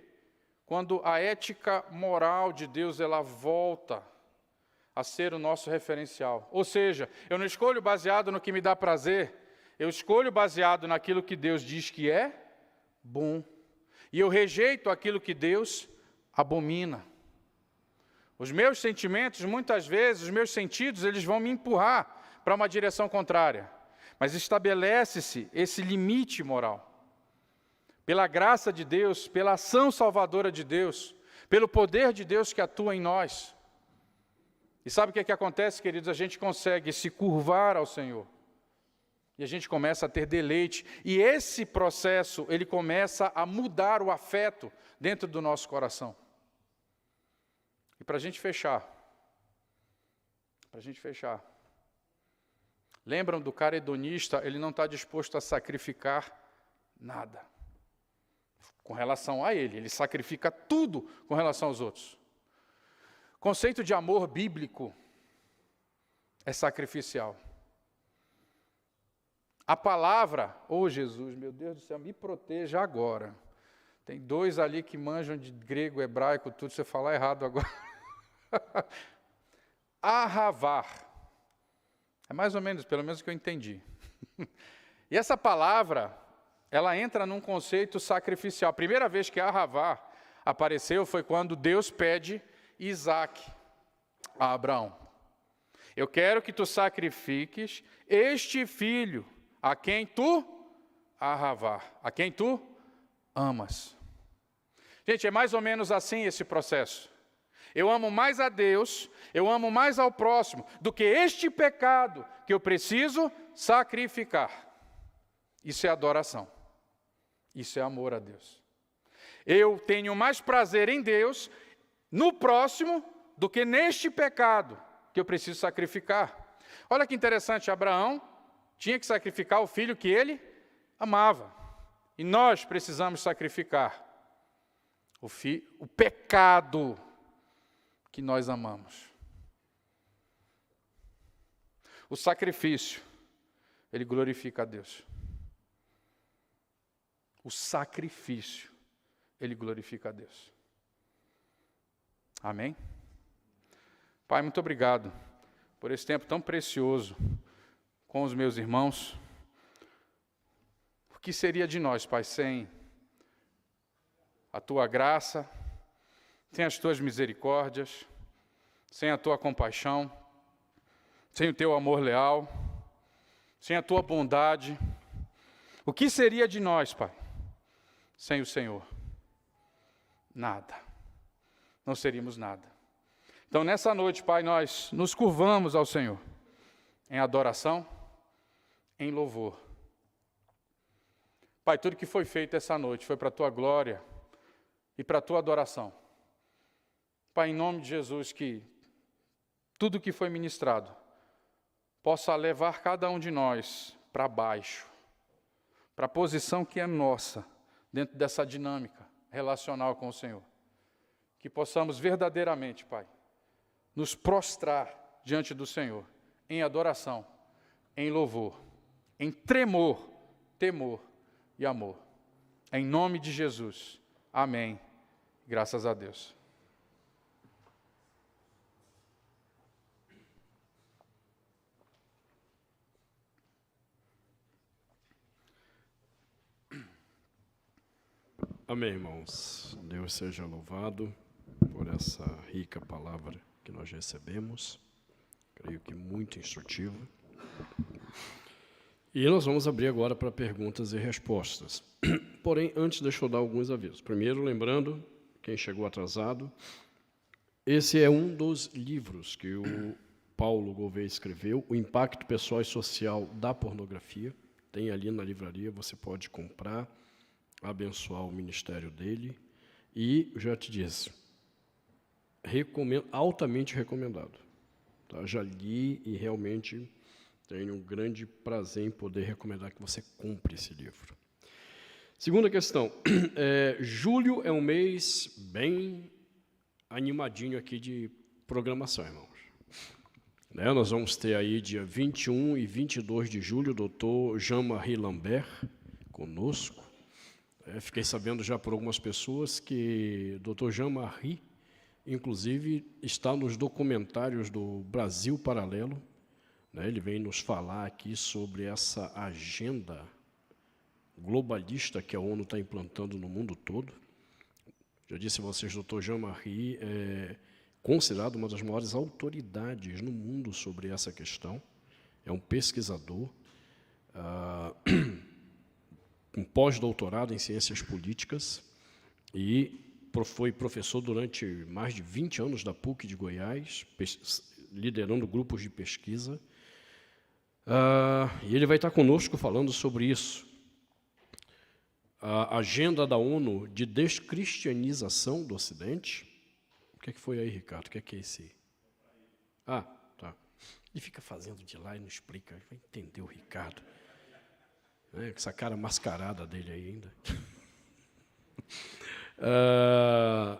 Speaker 1: Quando a ética moral de Deus, ela volta a ser o nosso referencial. Ou seja, eu não escolho baseado no que me dá prazer, eu escolho baseado naquilo que Deus diz que é bom. E eu rejeito aquilo que Deus abomina. Os meus sentimentos, muitas vezes, os meus sentidos, eles vão me empurrar para uma direção contrária. Mas estabelece-se esse limite moral. Pela graça de Deus, pela ação salvadora de Deus, pelo poder de Deus que atua em nós. E sabe o que acontece, queridos? A gente consegue se curvar ao Senhor. E a gente começa a ter deleite. E esse processo, ele começa a mudar o afeto dentro do nosso coração. E para a gente fechar, lembram do cara hedonista? Ele não está disposto a sacrificar nada com relação a ele sacrifica tudo com relação aos outros. O conceito de amor bíblico é sacrificial. A palavra, Jesus, meu Deus do céu, me proteja agora. Tem 2 ali que manjam de grego, hebraico, tudo, você falar errado agora. Ahavar. É mais ou menos, pelo menos que eu entendi. E essa palavra, ela entra num conceito sacrificial. A primeira vez que ahavar apareceu foi quando Deus pede Isaac a Abraão. Eu quero que tu sacrifiques este filho, a quem tu ahavar, a quem tu amas. Gente, é mais ou menos assim esse processo. Eu amo mais a Deus, eu amo mais ao próximo, do que este pecado que eu preciso sacrificar. Isso é adoração. Isso é amor a Deus. Eu tenho mais prazer em Deus, no próximo, do que neste pecado que eu preciso sacrificar. Olha que interessante, Abraão tinha que sacrificar o filho que ele amava. E nós precisamos sacrificar o pecado que nós amamos. O sacrifício, ele glorifica a Deus. O sacrifício, ele glorifica a Deus. Amém? Pai, muito obrigado por esse tempo tão precioso com os meus irmãos. O que seria de nós, Pai, sem a Tua graça, sem as Tuas misericórdias, sem a Tua compaixão, sem o Teu amor leal, sem a Tua bondade? O que seria de nós, Pai, sem o Senhor? Nada. Não seríamos nada. Então, nessa noite, Pai, nós nos curvamos ao Senhor, em adoração, em louvor. Pai, tudo que foi feito essa noite foi para a Tua glória, e para a tua adoração. Pai, em nome de Jesus, que tudo que foi ministrado possa levar cada um de nós para baixo, para a posição que é nossa, dentro dessa dinâmica relacional com o Senhor. Que possamos verdadeiramente, Pai, nos prostrar diante do Senhor, em adoração, em louvor, em tremor, temor e amor. Em nome de Jesus. Amém. Graças a Deus.
Speaker 2: Amém, irmãos. Deus seja louvado por essa rica palavra que nós recebemos. Creio que muito instrutiva. E nós vamos abrir agora para perguntas e respostas. Porém, antes, deixa eu dar alguns avisos. Primeiro, lembrando, quem chegou atrasado, esse é um dos livros que o Paulo Gouveia escreveu, O Impacto Pessoal e Social da Pornografia. Tem ali na livraria, você pode comprar, abençoar o ministério dele. E, já te disse, altamente recomendado. Tá? Já li e realmente tenho um grande prazer em poder recomendar que você compre esse livro. Segunda questão. Julho é um mês bem animadinho aqui de programação, irmãos. Nós vamos ter aí dia 21 e 22 de julho o doutor Jean-Marie Lambert conosco. Fiquei sabendo já por algumas pessoas que o doutor Jean-Marie, inclusive, está nos documentários do Brasil Paralelo. Ele vem nos falar aqui sobre essa agenda globalista que a ONU está implantando no mundo todo. Já disse a vocês, doutor Jean-Marie é considerado uma das maiores autoridades no mundo sobre essa questão. É um pesquisador, um pós-doutorado em ciências políticas e foi professor durante mais de 20 anos da PUC de Goiás, liderando grupos de pesquisa. E ele vai estar conosco falando sobre isso. A agenda da ONU de descristianização do Ocidente. O que foi aí, Ricardo? O que é esse? Tá. Ele fica fazendo de lá e não explica. Vai entender o Ricardo. Com essa cara mascarada dele aí ainda.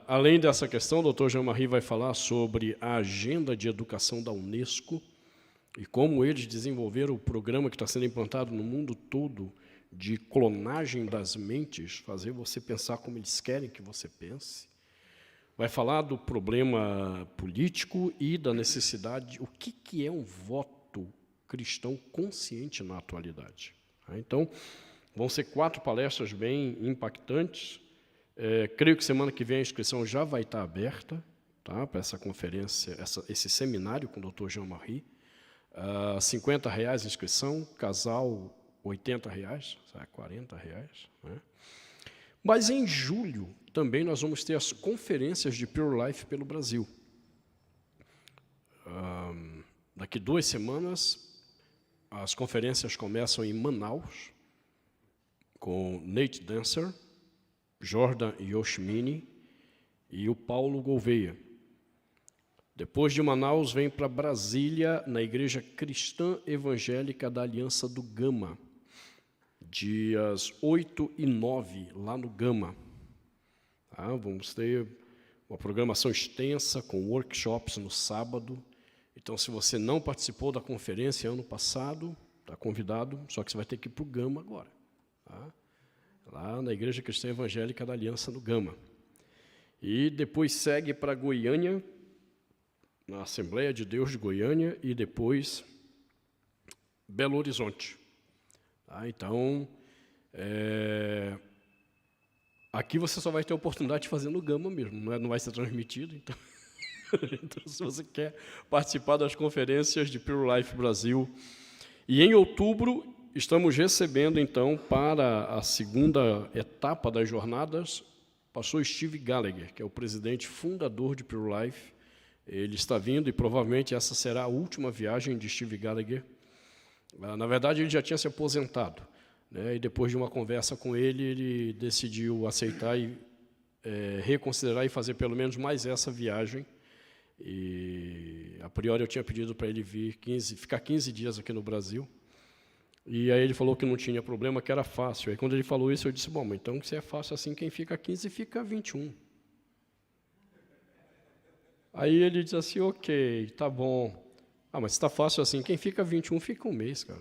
Speaker 2: Além dessa questão, o doutor Jean-Marie vai falar sobre a agenda de educação da Unesco e como eles desenvolveram o programa que está sendo implantado no mundo todo de clonagem das mentes, fazer você pensar como eles querem que você pense. Vai falar do problema político e da necessidade, o que é um voto cristão consciente na atualidade. Então, vão ser 4 palestras bem impactantes. Creio que semana que vem a inscrição já vai estar aberta, tá, para essa conferência, esse seminário com o doutor Jean-Marie. R$50 a inscrição, casal R$80, R$40. Né? Mas em julho também nós vamos ter as conferências de Pure Life pelo Brasil. Daqui 2 semanas, as conferências começam em Manaus, com Nate Dancer, Jordan Yoshimini e o Paulo Gouveia. Depois de Manaus, vem para Brasília, na Igreja Cristã Evangélica da Aliança do Gama, dias 8 e 9, lá no Gama. Vamos ter uma programação extensa, com workshops no sábado. Então, se você não participou da conferência ano passado, está convidado, só que você vai ter que ir para o Gama agora. Lá na Igreja Cristã Evangélica da Aliança do Gama. E depois segue para Goiânia, na Assembleia de Deus de Goiânia, e depois Belo Horizonte. Então, aqui você só vai ter a oportunidade de fazer no Gama mesmo, não vai ser transmitido. Então, então, se você quer participar das conferências de Pure Life Brasil. E em outubro, estamos recebendo, então, para a segunda etapa das jornadas, pastor Steve Gallagher, que é o presidente fundador de Pure Life. Ele está vindo e provavelmente essa será a última viagem de Steve Gallagher. Na verdade, ele já tinha se aposentado, né? E depois de uma conversa com ele, ele decidiu aceitar e reconsiderar e fazer pelo menos mais essa viagem. E, a priori, eu tinha pedido para ele ficar 15 dias aqui no Brasil. E aí ele falou que não tinha problema, que era fácil. Aí quando ele falou isso, eu disse, bom, então se é fácil assim, quem fica 15 fica 21. Aí ele disse assim, ok, tá bom. Ah, mas se está fácil assim, quem fica 21 fica um mês, cara.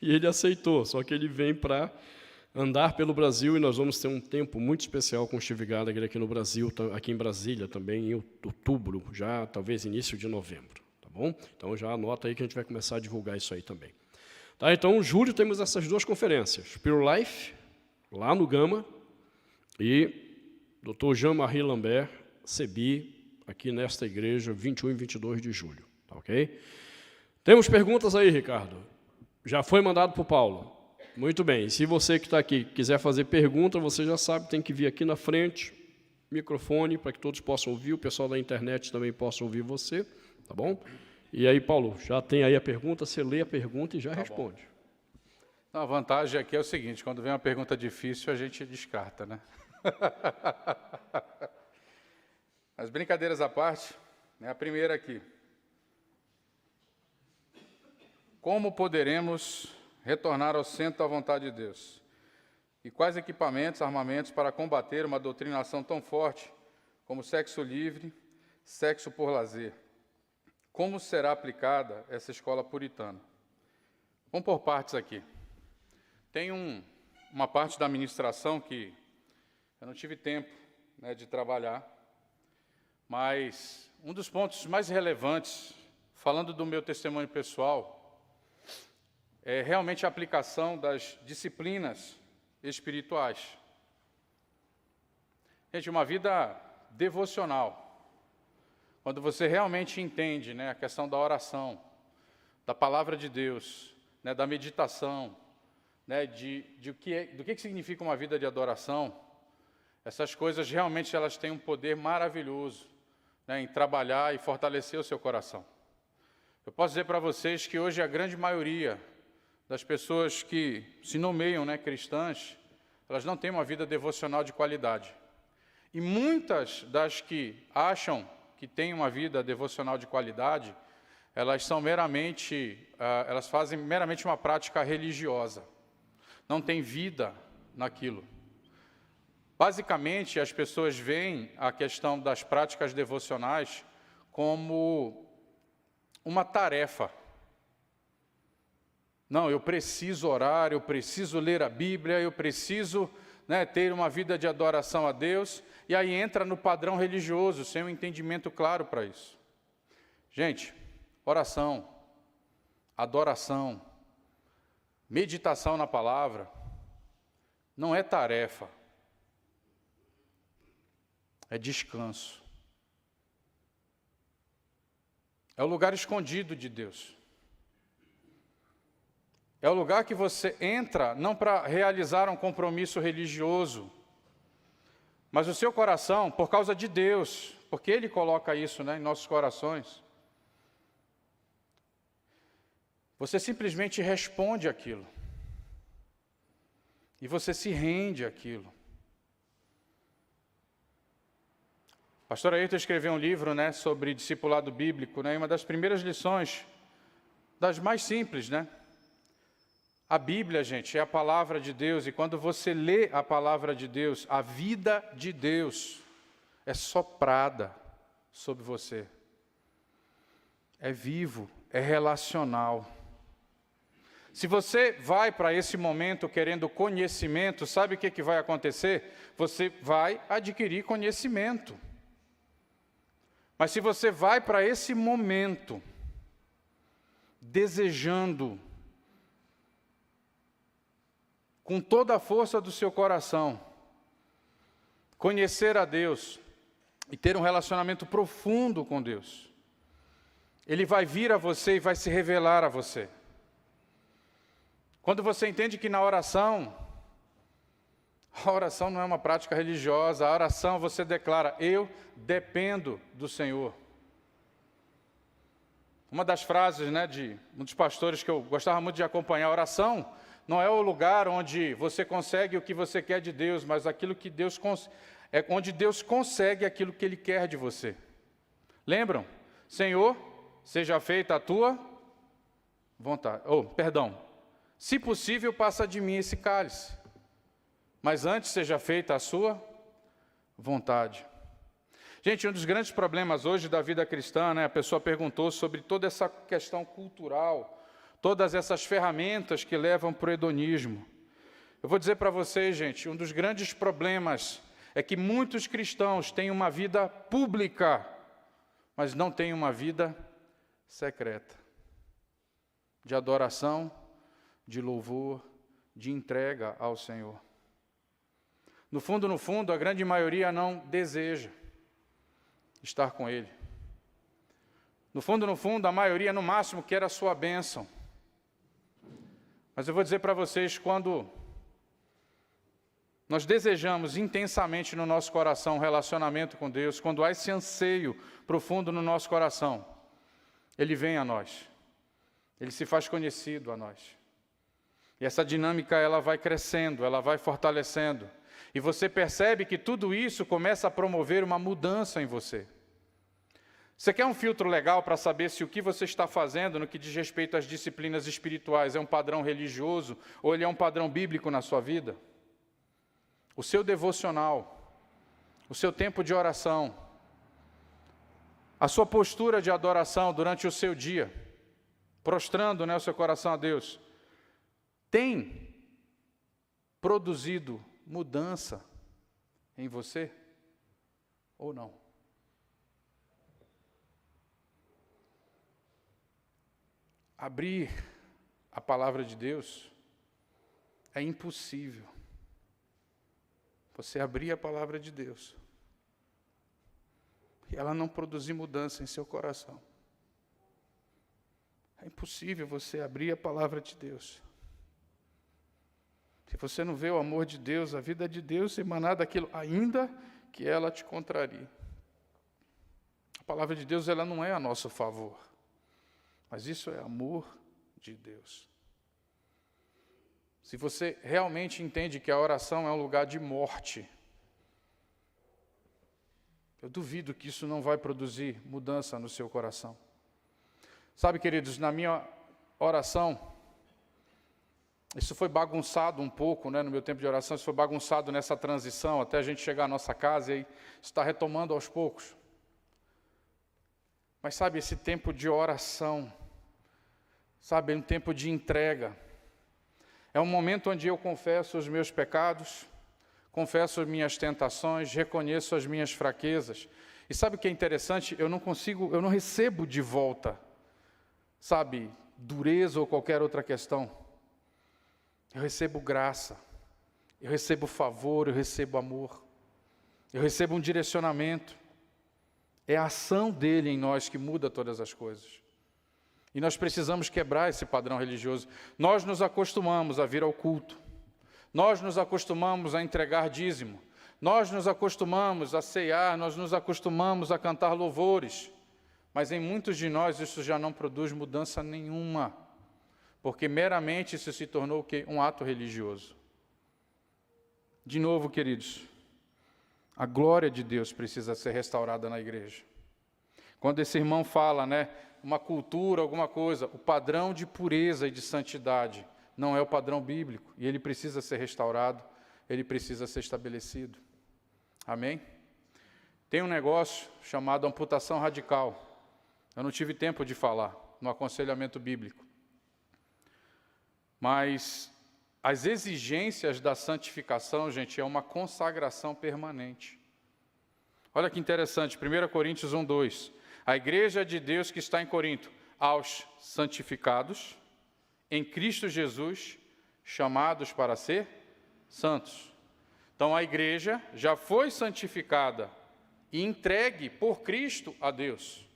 Speaker 2: E ele aceitou, só que ele vem para andar pelo Brasil, e nós vamos ter um tempo muito especial com o Steve Gallagher aqui no Brasil, aqui em Brasília também, em outubro, já talvez início de novembro, tá bom? Então já anota aí que a gente vai começar a divulgar isso aí também. Tá, então, em julho temos essas duas conferências, Pure Life, lá no Gama, e Dr. Jean-Marie Lambert, CEBI, aqui nesta igreja, 21 e 22 de julho, tá ok? Temos perguntas aí, Ricardo? Já foi mandado para o Paulo. Muito bem, se você que está aqui quiser fazer pergunta, você já sabe, tem que vir aqui na frente, microfone, para que todos possam ouvir, o pessoal da internet também possa ouvir você, tá bom? E aí, Paulo, já tem aí a pergunta, você lê a pergunta e já responde.
Speaker 1: Bom. A vantagem aqui é o seguinte, quando vem uma pergunta difícil, a gente descarta, né? As brincadeiras à parte, né, a primeira aqui. Como poderemos retornar ao centro da vontade de Deus? E quais equipamentos, armamentos para combater uma doutrinação tão forte como sexo livre, sexo por lazer? Como será aplicada essa escola puritana? Vamos por partes aqui. Tem uma parte da administração que eu não tive tempo, né, de trabalhar, mas um dos pontos mais relevantes, falando do meu testemunho pessoal, é realmente a aplicação das disciplinas espirituais. Gente, uma vida devocional, quando você realmente entende, né, a questão da oração, da palavra de Deus, né, da meditação, né, do que significa uma vida de adoração, essas coisas realmente elas têm um poder maravilhoso, né, em trabalhar e fortalecer o seu coração. Eu posso dizer para vocês que hoje a grande maioria das pessoas que se nomeiam, né, cristãs, elas não têm uma vida devocional de qualidade. E muitas das que acham que têm uma vida devocional de qualidade, elas fazem meramente uma prática religiosa. Não tem vida naquilo. Basicamente, as pessoas veem a questão das práticas devocionais como uma tarefa. Não, eu preciso orar, eu preciso ler a Bíblia, eu preciso, né, ter uma vida de adoração a Deus, e aí entra no padrão religioso, sem um entendimento claro para isso. Gente, oração, adoração, meditação na palavra, não é tarefa, é descanso. É o lugar escondido de Deus. É o lugar que você entra não para realizar um compromisso religioso, mas o seu coração, por causa de Deus, porque Ele coloca isso, né, em nossos corações, você simplesmente responde àquilo. E você se rende àquilo. A pastora Ayrton escreveu um livro, né, sobre discipulado bíblico, né, e uma das primeiras lições, das mais simples, né? A Bíblia, gente, é a palavra de Deus, e quando você lê a palavra de Deus, a vida de Deus é soprada sobre você. É vivo, é relacional. Se você vai para esse momento querendo conhecimento, sabe o que vai acontecer? Você vai adquirir conhecimento. Mas se você vai para esse momento desejando, com toda a força do seu coração, conhecer a Deus e ter um relacionamento profundo com Deus, Ele vai vir a você e vai se revelar a você. Quando você entende que na oração, a oração não é uma prática religiosa, a oração você declara, eu dependo do Senhor. Uma das frases, né, de um dos pastores que eu gostava muito de acompanhar, a oração não é o lugar onde você consegue o que você quer de Deus, mas aquilo que Deus é onde Deus consegue aquilo que Ele quer de você. Lembram? Senhor, seja feita a tua vontade. Se possível, passa de mim esse cálice. Mas antes seja feita a sua vontade. Gente, um dos grandes problemas hoje da vida cristã, a pessoa perguntou sobre toda essa questão cultural, todas essas ferramentas que levam para o hedonismo. Eu vou dizer para vocês, gente, um dos grandes problemas é que muitos cristãos têm uma vida pública, mas não têm uma vida secreta, de adoração, de louvor, de entrega ao Senhor. No fundo, a grande maioria não deseja estar com Ele. No fundo, a maioria, no máximo, quer a sua bênção. Mas eu vou dizer para vocês, quando nós desejamos intensamente no nosso coração um relacionamento com Deus, quando há esse anseio profundo no nosso coração, Ele vem a nós. Ele se faz conhecido a nós. E essa dinâmica, ela vai crescendo, ela vai fortalecendo. E você percebe que tudo isso começa a promover uma mudança em você. Você quer um filtro legal para saber se o que você está fazendo no que diz respeito às disciplinas espirituais é um padrão religioso ou ele é um padrão bíblico na sua vida? O seu devocional, o seu tempo de oração, a sua postura de adoração durante o seu dia, prostrando, o seu coração a Deus, tem produzido mudança em você ou não? Abrir a palavra de Deus é impossível. Você abrir a palavra de Deus e ela não produzir mudança em seu coração. É impossível você abrir a palavra de Deus. Se você não vê o amor de Deus, a vida de Deus emanar daquilo, ainda que ela te contrarie. A palavra de Deus, ela não é a nosso favor. Mas isso é amor de Deus. Se você realmente entende que a oração é um lugar de morte, eu duvido que isso não vai produzir mudança no seu coração. Sabe, queridos, na minha oração, isso foi bagunçado um pouco, no meu tempo de oração, isso foi bagunçado nessa transição, até a gente chegar à nossa casa e aí está retomando aos poucos. Mas sabe, esse tempo de oração, sabe, um tempo de entrega, é um momento onde eu confesso os meus pecados, confesso as minhas tentações, reconheço as minhas fraquezas. E sabe o que é interessante? Eu não recebo de volta, sabe, dureza ou qualquer outra questão. Eu recebo graça, eu recebo favor, eu recebo amor, eu recebo um direcionamento. É a ação dele em nós que muda todas as coisas. E nós precisamos quebrar esse padrão religioso. Nós nos acostumamos a vir ao culto. Nós nos acostumamos a entregar dízimo. Nós nos acostumamos a ceiar, nós nos acostumamos a cantar louvores. Mas em muitos de nós isso já não produz mudança nenhuma. Porque meramente isso se tornou o quê? Um ato religioso. De novo, queridos, a glória de Deus precisa ser restaurada na igreja. Quando esse irmão fala, uma cultura, alguma coisa, o padrão de pureza e de santidade não é o padrão bíblico, e ele precisa ser restaurado, ele precisa ser estabelecido. Amém? Tem um negócio chamado amputação radical. Eu não tive tempo de falar no aconselhamento bíblico. Mas as exigências da santificação, gente, é uma consagração permanente. Olha que interessante, 1 Coríntios 1:2. A igreja de Deus que está em Corinto, aos santificados, em Cristo Jesus, chamados para ser santos. Então a igreja já foi santificada e entregue por Cristo a Deus.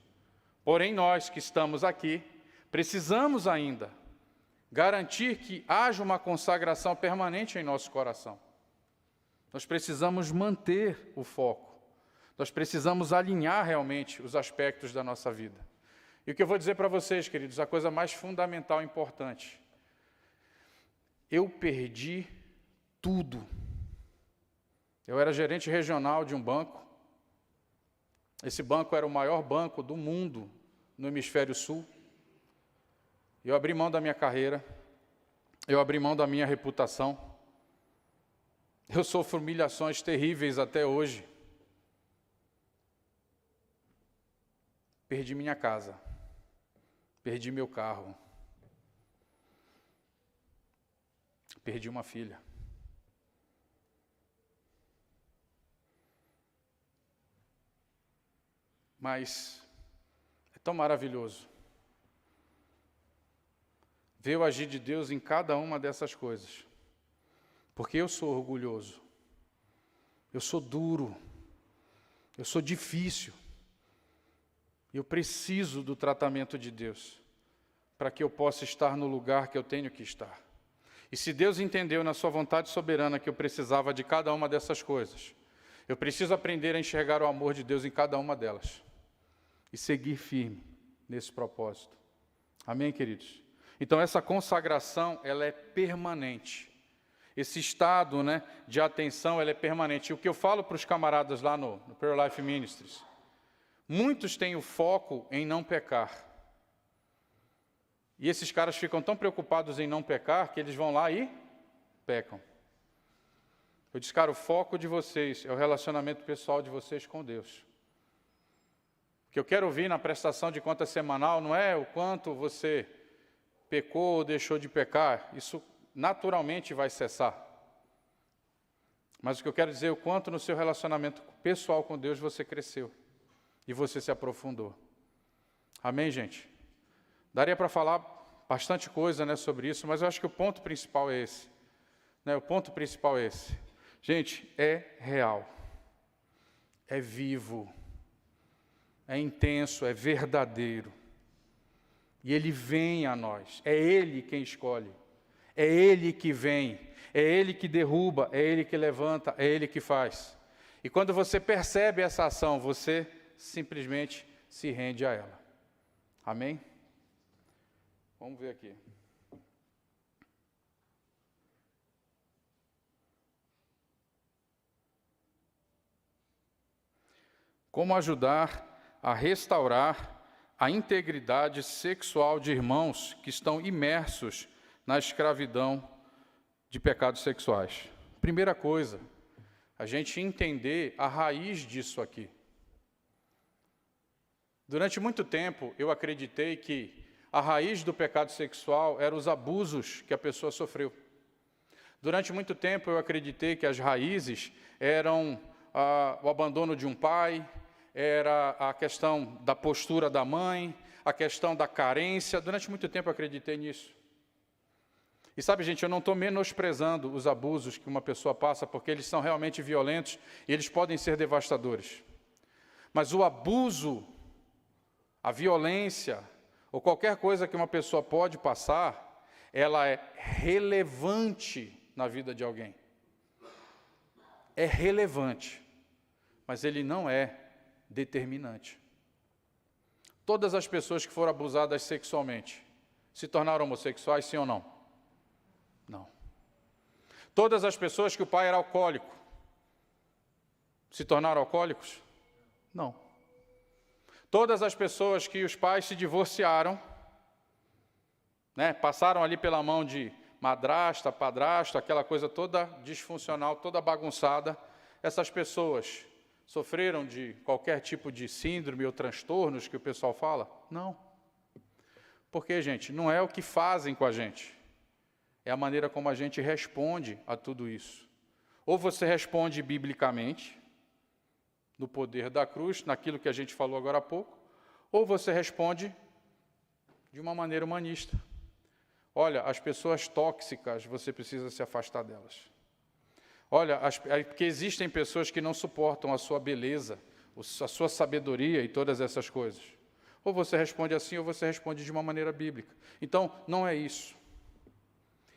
Speaker 1: Porém nós que estamos aqui, precisamos ainda garantir que haja uma consagração permanente em nosso coração. Nós precisamos manter o foco. Nós precisamos alinhar realmente os aspectos da nossa vida. E o que eu vou dizer para vocês, queridos, a coisa mais fundamental e importante eu perdi tudo. Eu era gerente regional de um banco. Esse banco era o maior banco do mundo no hemisfério sul. Eu abri mão da minha carreira, eu abri mão da minha reputação. Eu sofro humilhações terríveis até hoje. Perdi minha casa, perdi meu carro, perdi uma filha. Mas é tão maravilhoso ver o agir de Deus em cada uma dessas coisas. Porque eu sou orgulhoso, eu sou duro, eu sou difícil. Eu preciso do tratamento de Deus para que eu possa estar no lugar que eu tenho que estar. E se Deus entendeu na sua vontade soberana que eu precisava de cada uma dessas coisas, eu preciso aprender a enxergar o amor de Deus em cada uma delas e seguir firme nesse propósito. Amém, queridos? Então, essa consagração, ela é permanente. Esse estado, de atenção, ela é permanente. E o que eu falo para os camaradas lá no Prayer Life Ministries, muitos têm o foco em não pecar. E esses caras ficam tão preocupados em não pecar que eles vão lá e pecam. Eu disse, cara, o foco de vocês é o relacionamento pessoal de vocês com Deus. O que eu quero ouvir na prestação de conta semanal não é o quanto você pecou ou deixou de pecar. Isso naturalmente vai cessar. Mas o que eu quero dizer é o quanto no seu relacionamento pessoal com Deus você cresceu. E você se aprofundou. Amém, gente? Daria para falar bastante coisa sobre isso, mas eu acho que o ponto principal é esse. O ponto principal é esse. Gente, é real. É vivo. É intenso, é verdadeiro. E Ele vem a nós. É Ele quem escolhe. É Ele que vem. É Ele que derruba. É Ele que levanta. É Ele que faz. E quando você percebe essa ação, você simplesmente se rende a ela. Amém? Vamos ver aqui. Como ajudar a restaurar a integridade sexual de irmãos que estão imersos na escravidão de pecados sexuais. Primeira coisa, a gente entender a raiz disso aqui. Durante muito tempo, eu acreditei que a raiz do pecado sexual eram os abusos que a pessoa sofreu. Durante muito tempo, eu acreditei que as raízes eram o abandono de um pai, era a questão da postura da mãe, a questão da carência. Durante muito tempo, eu acreditei nisso. E sabe, gente, eu não estou menosprezando os abusos que uma pessoa passa, porque eles são realmente violentos e eles podem ser devastadores. Mas o abuso, a violência, ou qualquer coisa que uma pessoa pode passar, ela é relevante na vida de alguém. É relevante, mas ele não é determinante. Todas as pessoas que foram abusadas sexualmente se tornaram homossexuais, sim ou não? Não. Todas as pessoas que o pai era alcoólico se tornaram alcoólicos? Não. Todas as pessoas que os pais se divorciaram, passaram ali pela mão de madrasta, padrasto, aquela coisa toda disfuncional, toda bagunçada, essas pessoas sofreram de qualquer tipo de síndrome ou transtornos que o pessoal fala? Não. Porque, gente, não é o que fazem com a gente, é a maneira como a gente responde a tudo isso. Ou você responde biblicamente, no poder da cruz, naquilo que a gente falou agora há pouco, ou você responde de uma maneira humanista. Olha, as pessoas tóxicas, você precisa se afastar delas. Olha, porque existem pessoas que não suportam a sua beleza, a sua sabedoria e todas essas coisas. Ou você responde assim, ou você responde de uma maneira bíblica. Então, não é isso.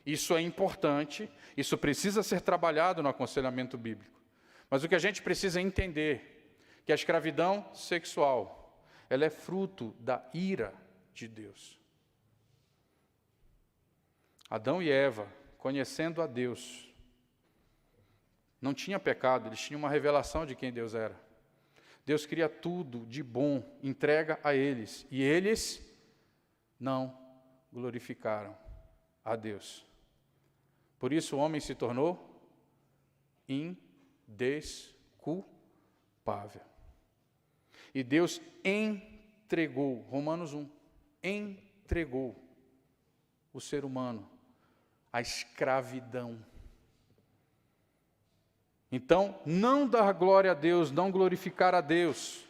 Speaker 1: Isso é importante, isso precisa ser trabalhado no aconselhamento bíblico. Mas o que a gente precisa entender, que a escravidão sexual, ela é fruto da ira de Deus. Adão e Eva conhecendo a Deus. Não tinha pecado, eles tinham uma revelação de quem Deus era. Deus cria tudo de bom, entrega a eles, e eles não glorificaram a Deus. Por isso o homem se tornou indesculpável. E Deus entregou, Romanos 1, entregou o ser humano à escravidão. Então, não dar glória a Deus, não glorificar a Deus,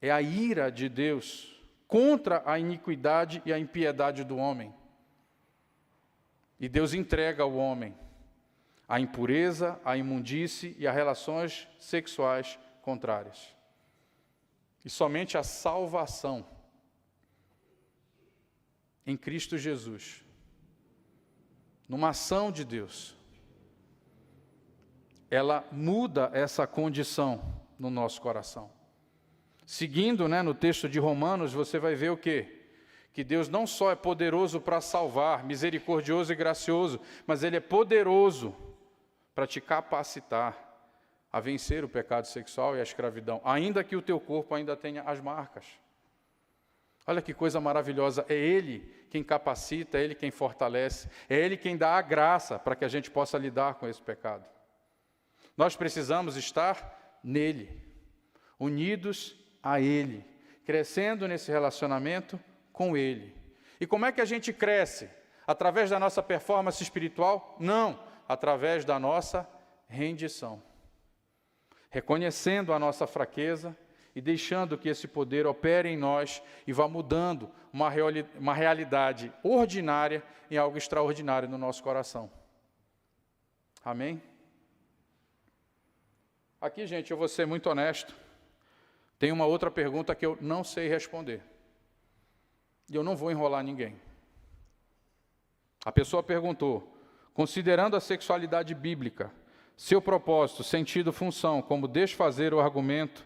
Speaker 1: é a ira de Deus contra a iniquidade e a impiedade do homem. E Deus entrega ao homem a impureza, a imundície e a relações sexuais contrárias. E somente a salvação em Cristo Jesus, numa ação de Deus, ela muda essa condição no nosso coração. Seguindo, no texto de Romanos, você vai ver o quê? Que Deus não só é poderoso para salvar, misericordioso e gracioso, mas Ele é poderoso para te capacitar a vencer o pecado sexual e a escravidão, ainda que o teu corpo ainda tenha as marcas. Olha que coisa maravilhosa, é Ele quem capacita, é Ele quem fortalece, é Ele quem dá a graça para que a gente possa lidar com esse pecado. Nós precisamos estar nele, unidos a Ele, crescendo nesse relacionamento com Ele. E como é que a gente cresce? Através da nossa performance espiritual? Não, através da nossa rendição. Reconhecendo a nossa fraqueza e deixando que esse poder opere em nós e vá mudando uma realidade ordinária em algo extraordinário no nosso coração. Amém? Aqui, gente, eu vou ser muito honesto. Tem uma outra pergunta que eu não sei responder. E eu não vou enrolar ninguém. A pessoa perguntou, considerando a sexualidade bíblica, seu propósito, sentido, função, como desfazer o argumento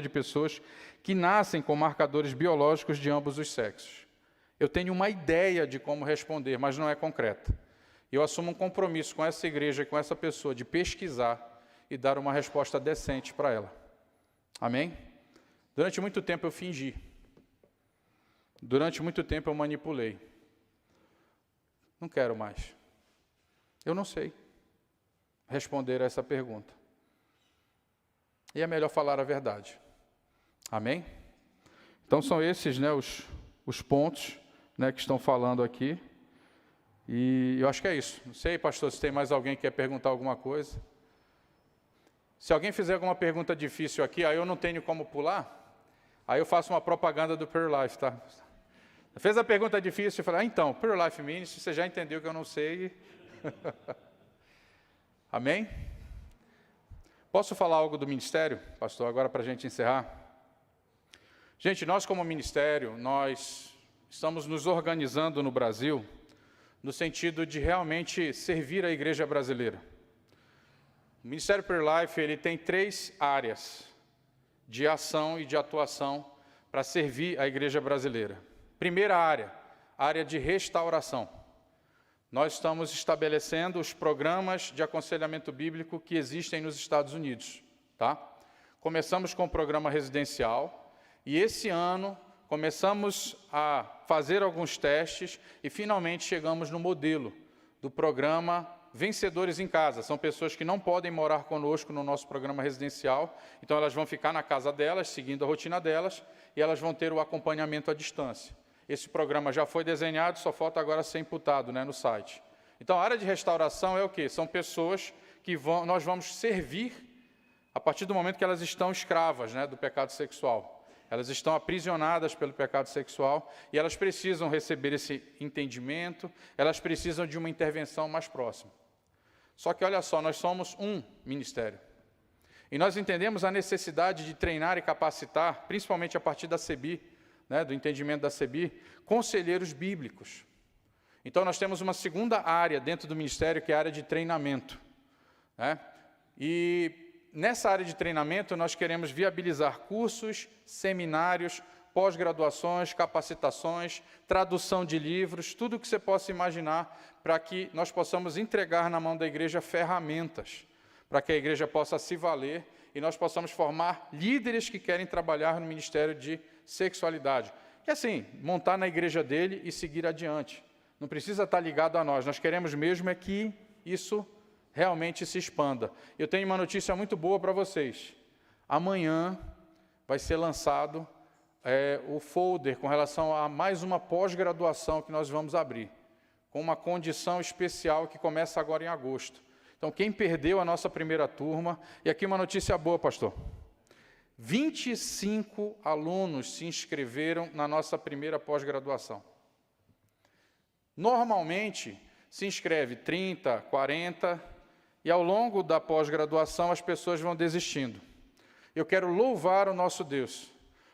Speaker 1: de pessoas que nascem com marcadores biológicos de ambos os sexos. Eu tenho uma ideia de como responder, mas não é concreta. Eu assumo um compromisso com essa igreja e com essa pessoa de pesquisar e dar uma resposta decente para ela. Amém? Durante muito tempo eu fingi. Durante muito tempo eu manipulei. Não quero mais. Eu não sei responder a essa pergunta. E é melhor falar a verdade. Amém? Então são esses, os pontos, que estão falando aqui. E eu acho que é isso. Não sei, pastor, se tem mais alguém que quer perguntar alguma coisa. Se alguém fizer alguma pergunta difícil aqui, aí eu não tenho como pular, aí eu faço uma propaganda do Pure Life, tá? Fez a pergunta difícil, eu falei, então, Pure Life Ministry, você já entendeu que eu não sei. Amém? Posso falar algo do ministério, pastor, agora para a gente encerrar? Gente, nós como ministério, nós estamos nos organizando no Brasil, no sentido de realmente servir a igreja brasileira. O Ministério Pure Life, ele tem 3 áreas de ação e de atuação para servir a igreja brasileira. Primeira área, a área de restauração. Nós estamos estabelecendo os programas de aconselhamento bíblico que existem nos Estados Unidos, tá? Começamos com o programa residencial e esse ano começamos a fazer alguns testes e finalmente chegamos no modelo do programa Vencedores em Casa. São pessoas que não podem morar conosco no nosso programa residencial, então elas vão ficar na casa delas, seguindo a rotina delas, e elas vão ter o acompanhamento à distância. Esse programa já foi desenhado, só falta agora ser imputado no site. Então, a área de restauração é o quê? São pessoas que nós vamos servir a partir do momento que elas estão escravas do pecado sexual. Elas estão aprisionadas pelo pecado sexual e elas precisam receber esse entendimento, elas precisam de uma intervenção mais próxima. Só que, olha só, nós somos um ministério. E nós entendemos a necessidade de treinar e capacitar, principalmente a partir da CEBI, do entendimento da CEBI, conselheiros bíblicos. Então, nós temos uma segunda área dentro do ministério, que é a área de treinamento. E nessa área de treinamento, nós queremos viabilizar cursos, seminários, pós-graduações, capacitações, tradução de livros, tudo o que você possa imaginar para que nós possamos entregar na mão da igreja ferramentas, para que a igreja possa se valer e nós possamos formar líderes que querem trabalhar no ministério de sexualidade. Que assim, montar na igreja dele e seguir adiante. Não precisa estar ligado a nós queremos mesmo é que isso realmente se expanda. Eu tenho uma notícia muito boa para vocês. Amanhã vai ser lançado o folder com relação a mais uma pós-graduação que nós vamos abrir, com uma condição especial que começa agora em agosto. Então, quem perdeu a nossa primeira turma, e aqui uma notícia boa, pastor. 25 alunos se inscreveram na nossa primeira pós-graduação. Normalmente, se inscreve 30, 40, e ao longo da pós-graduação as pessoas vão desistindo. Eu quero louvar o nosso Deus,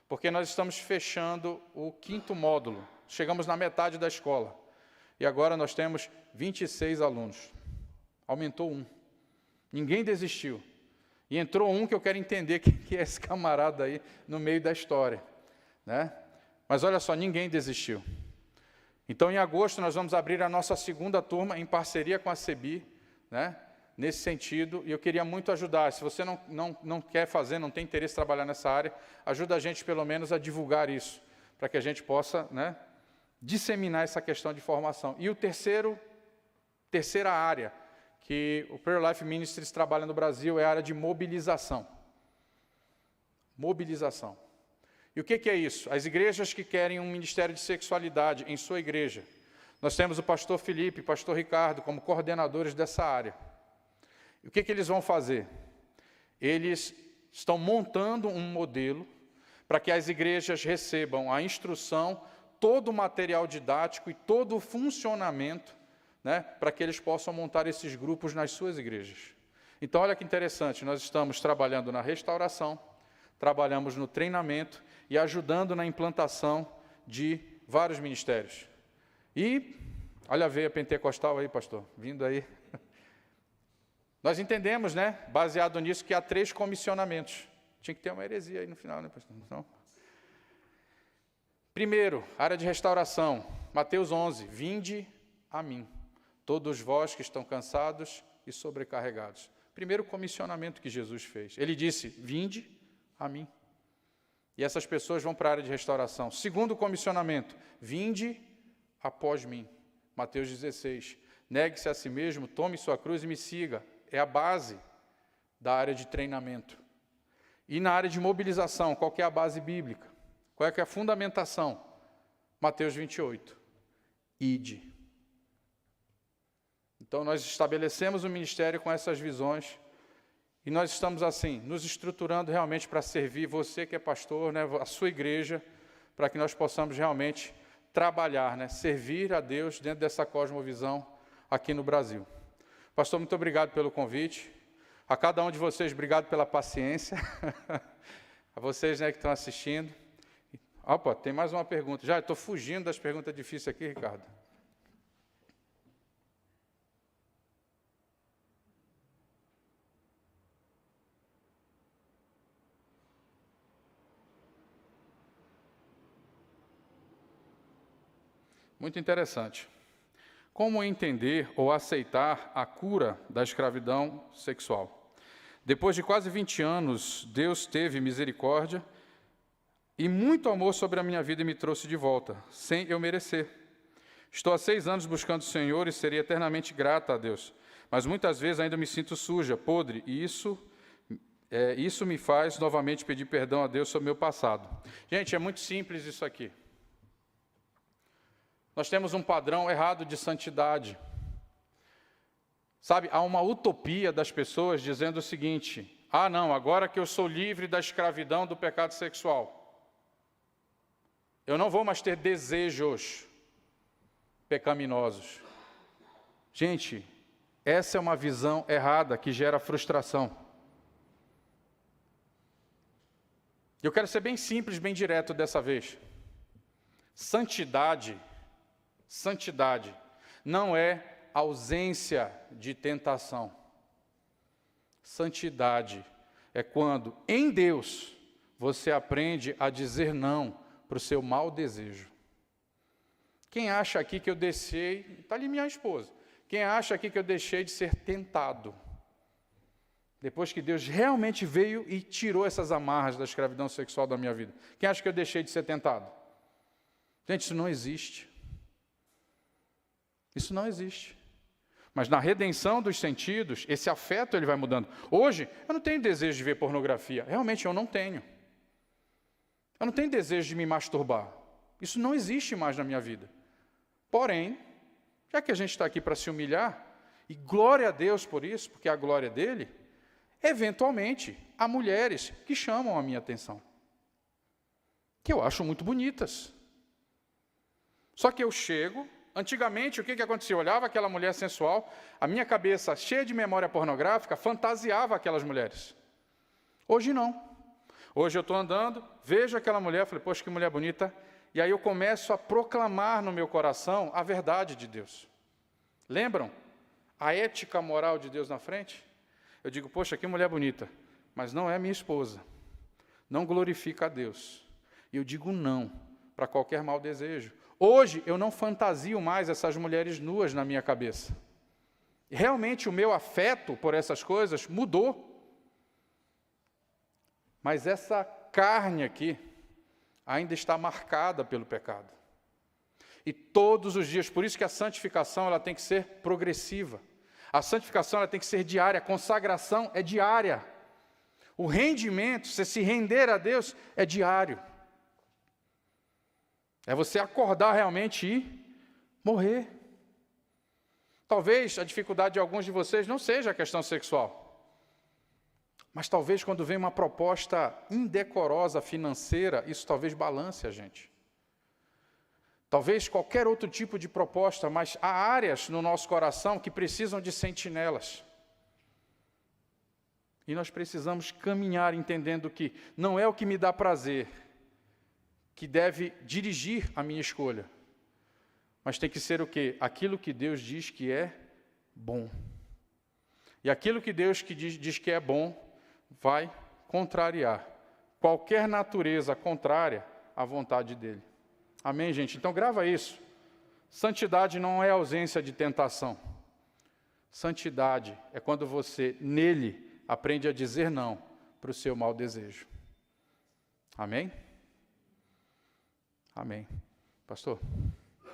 Speaker 1: porque nós estamos fechando o 5º módulo, chegamos na metade da escola, e agora nós temos 26 alunos. Aumentou um. Ninguém desistiu. E entrou um que eu quero entender que é esse camarada aí no meio da história, né? Mas olha só, ninguém desistiu. Então, em agosto, nós vamos abrir a nossa 2ª turma em parceria com a CEBI, né? Nesse sentido, e eu queria muito ajudar. Se você não quer fazer, não tem interesse em trabalhar nessa área, ajuda a gente, pelo menos, a divulgar isso, para que a gente possa, né, disseminar essa questão de formação. E o terceira área que o Prayer Life Ministries trabalha no Brasil é a área de mobilização. Mobilização. E o que é isso? As igrejas que querem um ministério de sexualidade em sua igreja. Nós temos o pastor Felipe e o pastor Ricardo como coordenadores dessa área. E o que eles vão fazer? Eles estão montando um modelo para que as igrejas recebam a instrução, todo o material didático e todo o funcionamento, né, para que eles possam montar esses grupos nas suas igrejas. Então, olha que interessante, nós estamos trabalhando na restauração, trabalhamos no treinamento e ajudando na implantação de vários ministérios. E, olha a veia pentecostal aí, pastor, vindo aí. Nós entendemos, né, baseado nisso, que há 3 comissionamentos. Tinha que ter uma heresia aí no final, né, pastor? Então, primeiro, área de restauração, Mateus 11, vinde a mim, todos vós que estão cansados e sobrecarregados. Primeiro comissionamento que Jesus fez. Ele disse, vinde a mim. E essas pessoas vão para a área de restauração. Segundo comissionamento, vinde após mim. Mateus 16, negue-se a si mesmo, tome sua cruz e me siga. É a base da área de treinamento. E na área de mobilização, qual que é a base bíblica? Qual é que é a fundamentação? Mateus 28, ide. Então, nós estabelecemos o ministério com essas visões e nós estamos, assim, nos estruturando realmente para servir você que é pastor, né, a sua igreja, para que nós possamos realmente trabalhar, né, servir a Deus dentro dessa cosmovisão aqui no Brasil. Pastor, muito obrigado pelo convite. A cada um de vocês, obrigado pela paciência. A vocês, né, que estão assistindo. Opa, tem mais uma pergunta. Já estou fugindo das perguntas difíceis aqui, Ricardo. Muito interessante. Como entender ou aceitar a cura da escravidão sexual? Depois de quase 20 anos, Deus teve misericórdia e muito amor sobre a minha vida e me trouxe de volta, sem eu merecer. Estou há 6 anos buscando o Senhor e serei eternamente grata a Deus, mas muitas vezes ainda me sinto suja, podre, e isso me faz novamente pedir perdão a Deus sobre o meu passado. Gente, é muito simples isso aqui. Nós temos um padrão errado de santidade. Sabe, há uma utopia das pessoas dizendo o seguinte, não, agora que eu sou livre da escravidão do pecado sexual, eu não vou mais ter desejos pecaminosos. Gente, essa é uma visão errada que gera frustração. Eu quero ser bem simples, bem direto dessa vez. Santidade não é ausência de tentação. Santidade é quando, em Deus, você aprende a dizer não para o seu mau desejo. Quem acha aqui que eu deixei, está ali minha esposa, quem acha aqui que eu deixei de ser tentado, depois que Deus realmente veio e tirou essas amarras da escravidão sexual da minha vida? Quem acha que eu deixei de ser tentado? Gente, isso não existe. Isso não existe. Mas na redenção dos sentidos, esse afeto ele vai mudando. Hoje, eu não tenho desejo de ver pornografia. Realmente, eu não tenho. Eu não tenho desejo de me masturbar. Isso não existe mais na minha vida. Porém, já que a gente está aqui para se humilhar, e glória a Deus por isso, porque a glória é dele, eventualmente, há mulheres que chamam a minha atenção, que eu acho muito bonitas. Só que eu chego, antigamente, o que acontecia? Eu olhava aquela mulher sensual, a minha cabeça, cheia de memória pornográfica, fantasiava aquelas mulheres. Hoje não. Hoje eu estou andando, vejo aquela mulher, falei, poxa, que mulher bonita, e aí eu começo a proclamar no meu coração a verdade de Deus. Lembram? A ética moral de Deus na frente? Eu digo, poxa, que mulher bonita, mas não é minha esposa. Não glorifica a Deus. E eu digo não para qualquer mau desejo. Hoje, eu não fantasio mais essas mulheres nuas na minha cabeça. Realmente, o meu afeto por essas coisas mudou. Mas essa carne aqui ainda está marcada pelo pecado. E todos os dias, por isso que a santificação ela tem que ser progressiva. A santificação ela tem que ser diária, a consagração é diária. O rendimento, você se render a Deus, é diário. É você acordar realmente e morrer. Talvez a dificuldade de alguns de vocês não seja a questão sexual. Mas talvez quando vem uma proposta indecorosa financeira, isso talvez balance a gente. Talvez qualquer outro tipo de proposta, mas há áreas no nosso coração que precisam de sentinelas. E nós precisamos caminhar entendendo que não é o que me dá prazer que deve dirigir a minha escolha, mas tem que ser o quê? Aquilo que Deus diz que é bom. E aquilo que Deus diz que é bom, vai contrariar qualquer natureza contrária à vontade dele. Amém, gente? Então grava isso. Santidade não é ausência de tentação. Santidade é quando você, nele, aprende a dizer não para o seu mau desejo. Amém? Amém. Pastor?